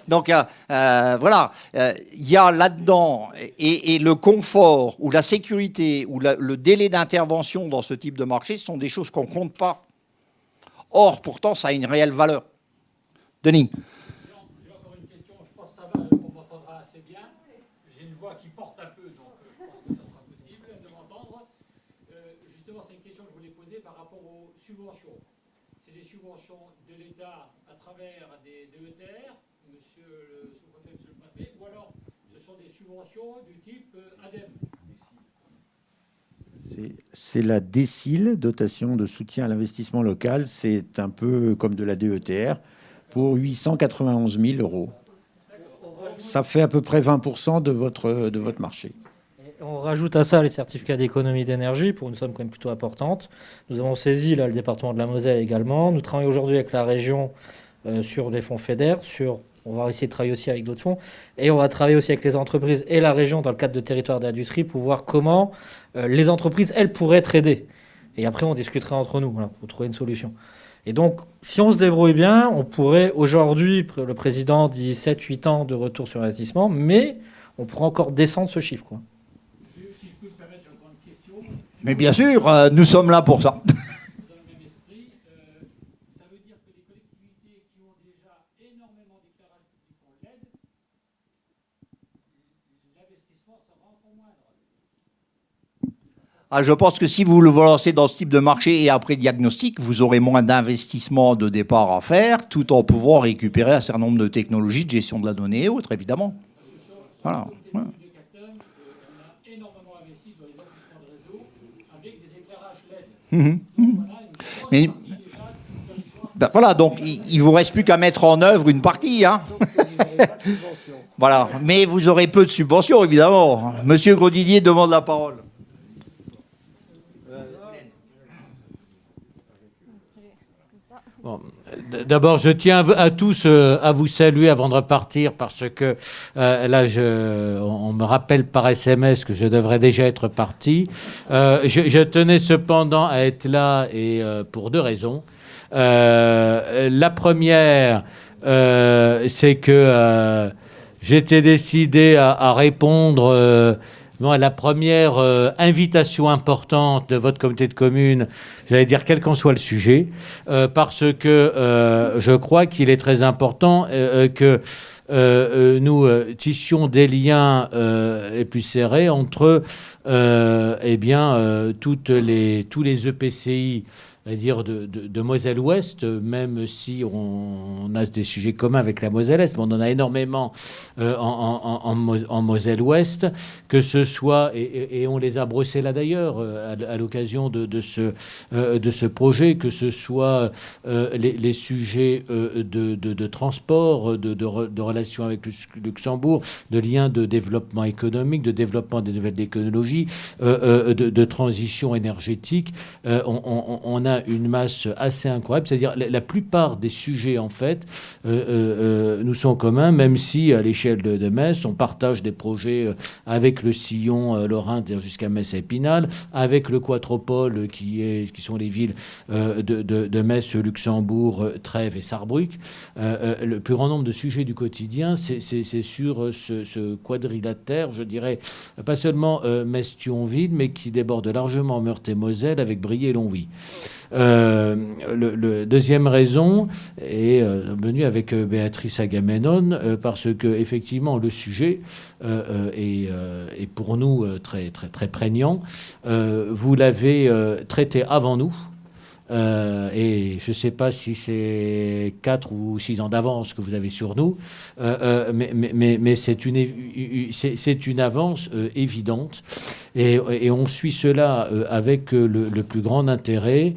Donc voilà, il y a là-dedans, et le confort ou la sécurité ou le délai d'intervention dans ce type de marché, ce sont des choses qu'on ne compte pas. Or, pourtant, ça a une réelle valeur. Denis. J'ai encore une question, je pense que ça va, on m'entendra assez bien. J'ai une voix qui porte un peu, donc je pense que ça sera possible. justement, c'est une question que je voulais poser par rapport aux subventions. C'est des subventions de l'État à travers des DETR, monsieur le sous-préfet, monsieur le préfet, ou alors ce sont des subventions du type ADEME. C'est la DECIL, dotation de soutien à l'investissement local. C'est un peu comme de la DETR pour 891 000 €. Ça fait à peu près 20% de votre marché. On rajoute à ça les certificats d'économie d'énergie pour une somme quand même plutôt importante. Nous avons saisi là, le département de la Moselle également. Nous travaillons aujourd'hui avec la région sur des fonds FEDER, on va essayer de travailler aussi avec d'autres fonds, et on va travailler aussi avec les entreprises et la région dans le cadre de territoire d'industrie pour voir comment les entreprises, elles, pourraient être aidées. Et après, on discutera entre nous pour trouver une solution. Et donc, si on se débrouille bien, on pourrait aujourd'hui, le président dit 7-8 ans de retour sur investissement, mais on pourrait encore descendre ce chiffre, quoi. Si je peux me permettre, j'ai encore une question. Mais bien sûr, nous sommes là pour ça. Dans le même esprit, ça veut dire que les collectivités qui ont déjà énormément d'éclairage public en LED, l'investissement sera encore moindre. Ah, je pense que si vous le lancez dans ce type de marché et après diagnostic, vous aurez moins d'investissement de départ à faire, tout en pouvant récupérer un certain nombre de technologies de gestion de la donnée et autres, évidemment. Voilà. Ouais. On a énormément investi dans les affichements de réseau avec des éclairages LED. Mais, ben voilà, donc il ne vous reste plus qu'à mettre en œuvre une partie. Hein. Voilà, mais vous aurez peu de subventions, évidemment. Monsieur Grosdidier demande la parole. Bon, d'abord, je tiens à tous à vous saluer avant de repartir parce que là, on me rappelle par SMS que je devrais déjà être parti. Je tenais cependant à être là et pour deux raisons. La première, c'est que j'étais décidé à répondre à la première invitation importante de votre comité de communes, j'allais dire quel qu'en soit le sujet, parce que je crois qu'il est très important que nous tissions des liens les plus serrés entre tous les EPCI, c'est-à-dire de Moselle-Ouest, même si on a des sujets communs avec la Moselle-Est, mais on en a énormément en Moselle-Ouest, que ce soit, et on les a brossés là d'ailleurs, à l'occasion de ce projet, que ce soit les sujets de transport, de relations avec le Luxembourg, de liens de développement économique, de développement des nouvelles technologies, de transition énergétique. On a une masse assez incroyable, c'est-à-dire la plupart des sujets en fait nous sont communs, même si à l'échelle de Metz on partage des projets avec le sillon lorrain jusqu'à Metz et Épinal, avec le quadropole qui sont les villes de Metz, Luxembourg, Trèves et Sarrebruck. Le plus grand nombre de sujets du quotidien, c'est sur ce quadrilatère, je dirais, pas seulement Metz-Thionville, mais qui déborde largement Meurthe-et-Moselle avec Briey et Longwy. Le deuxième raison est venue avec Béatrice Agamemnon parce que effectivement le sujet est pour nous très très très prégnant. Vous l'avez traité avant nous. Et je ne sais pas si c'est 4 ou 6 ans d'avance que vous avez sur nous, mais c'est une avance évidente. Et on suit cela avec le plus grand intérêt,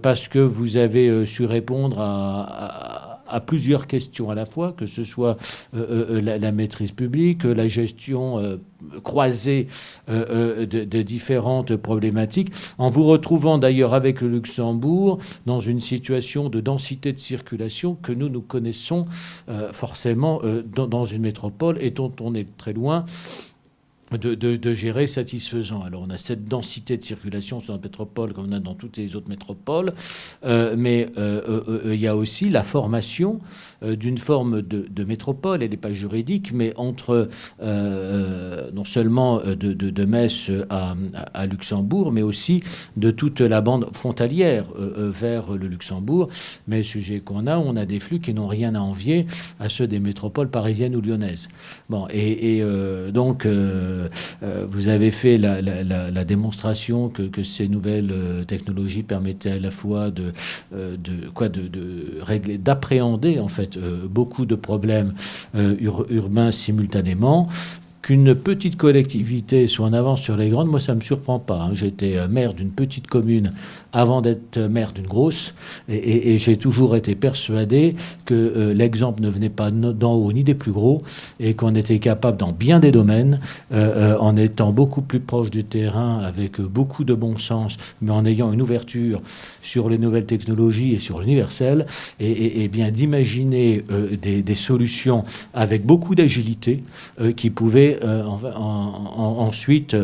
parce que vous avez su répondre à plusieurs questions à la fois, que ce soit la maîtrise publique, la gestion croisée de différentes problématiques, en vous retrouvant d'ailleurs avec le Luxembourg dans une situation de densité de circulation que nous connaissons forcément dans une métropole et dont on est très loin de gérer satisfaisant. Alors on a cette densité de circulation sur la métropole comme on a dans toutes les autres métropoles, mais il y a aussi la formation d'une forme de métropole, elle n'est pas juridique, mais entre non seulement de Metz à Luxembourg, mais aussi de toute la bande frontalière vers le Luxembourg. Mais le sujet qu'on a, on a des flux qui n'ont rien à envier à ceux des métropoles parisiennes ou lyonnaises. Bon, donc vous avez fait la démonstration que ces nouvelles technologies permettaient à la fois de régler, d'appréhender en fait beaucoup de problèmes urbains simultanément. Qu'une petite collectivité soit en avance sur les grandes, moi ça ne me surprend pas. Hein. J'étais maire d'une petite commune avant d'être maire d'une grosse, et j'ai toujours été persuadé que l'exemple ne venait pas d'en haut ni des plus gros, et qu'on était capable dans bien des domaines, en étant beaucoup plus proche du terrain, avec beaucoup de bon sens, mais en ayant une ouverture sur les nouvelles technologies et sur l'universel, et bien d'imaginer des solutions avec beaucoup d'agilité qui pouvaient ensuite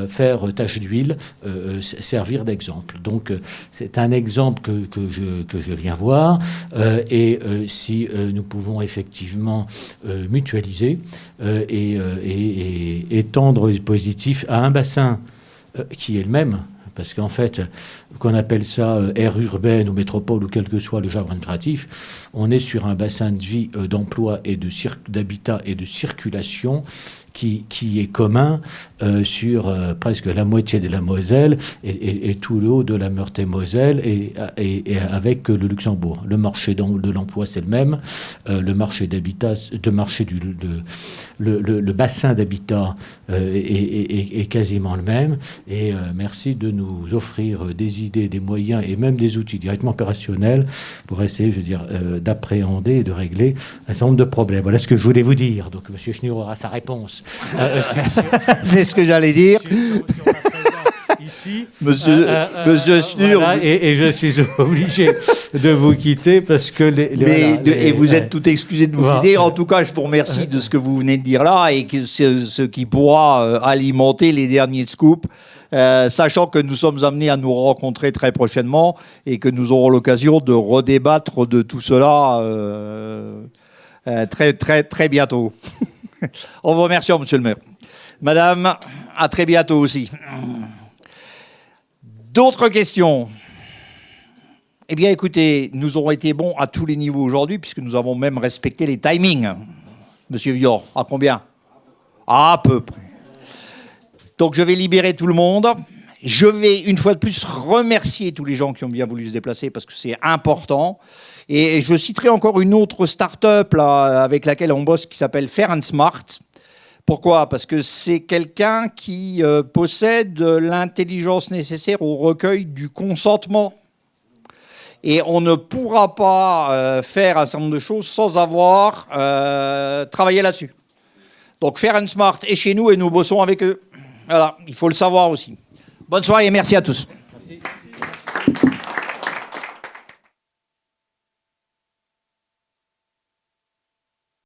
faire tache d'huile, servir d'exemple. Donc c'est un exemple que je viens voir, et si nous pouvons effectivement mutualiser et étendre le positif à un bassin qui est le même, parce qu'en fait, qu'on appelle ça aire urbaine ou métropole ou quel que soit le jargon administratif, on est sur un bassin de vie, d'emploi et d'habitat et de circulation qui est commun sur presque la moitié de la Moselle et tout le haut de la Meurthe-et-Moselle et avec le Luxembourg. Le marché de l'emploi, c'est le même. Le marché d'habitat, le bassin d'habitat est quasiment le même. Et merci de nous offrir des idées, des moyens et même des outils directement opérationnels pour essayer, je veux dire, d'appréhender et de régler un certain nombre de problèmes. Voilà ce que je voulais vous dire. Donc, M. Schnur aura sa réponse. C'est ce que j'allais dire. Ici, Monsieur Schnur. Voilà, et je suis obligé de vous quitter parce que et vous êtes tout excusé de vous quitter. En tout cas, je vous remercie de ce que vous venez de dire là et que ce qui pourra alimenter les derniers scoops. Sachant que nous sommes amenés à nous rencontrer très prochainement et que nous aurons l'occasion de redébattre de tout cela très, très, très bientôt. On vous remercie, monsieur le maire. Madame, à très bientôt aussi. D'autres questions? Eh bien, écoutez, nous aurons été bons à tous les niveaux aujourd'hui, puisque nous avons même respecté les timings. Monsieur Vior, à combien? À peu près. Donc, je vais libérer tout le monde. Je vais, une fois de plus, remercier tous les gens qui ont bien voulu se déplacer, parce que c'est important. Et je citerai encore une autre start-up là, avec laquelle on bosse qui s'appelle Fair and Smart. Pourquoi? Parce que c'est quelqu'un qui possède l'intelligence nécessaire au recueil du consentement. Et on ne pourra pas faire un certain nombre de choses sans avoir travaillé là-dessus. Donc Fair and Smart est chez nous et nous bossons avec eux. Voilà, il faut le savoir aussi. Bonne soirée et merci à tous. Merci.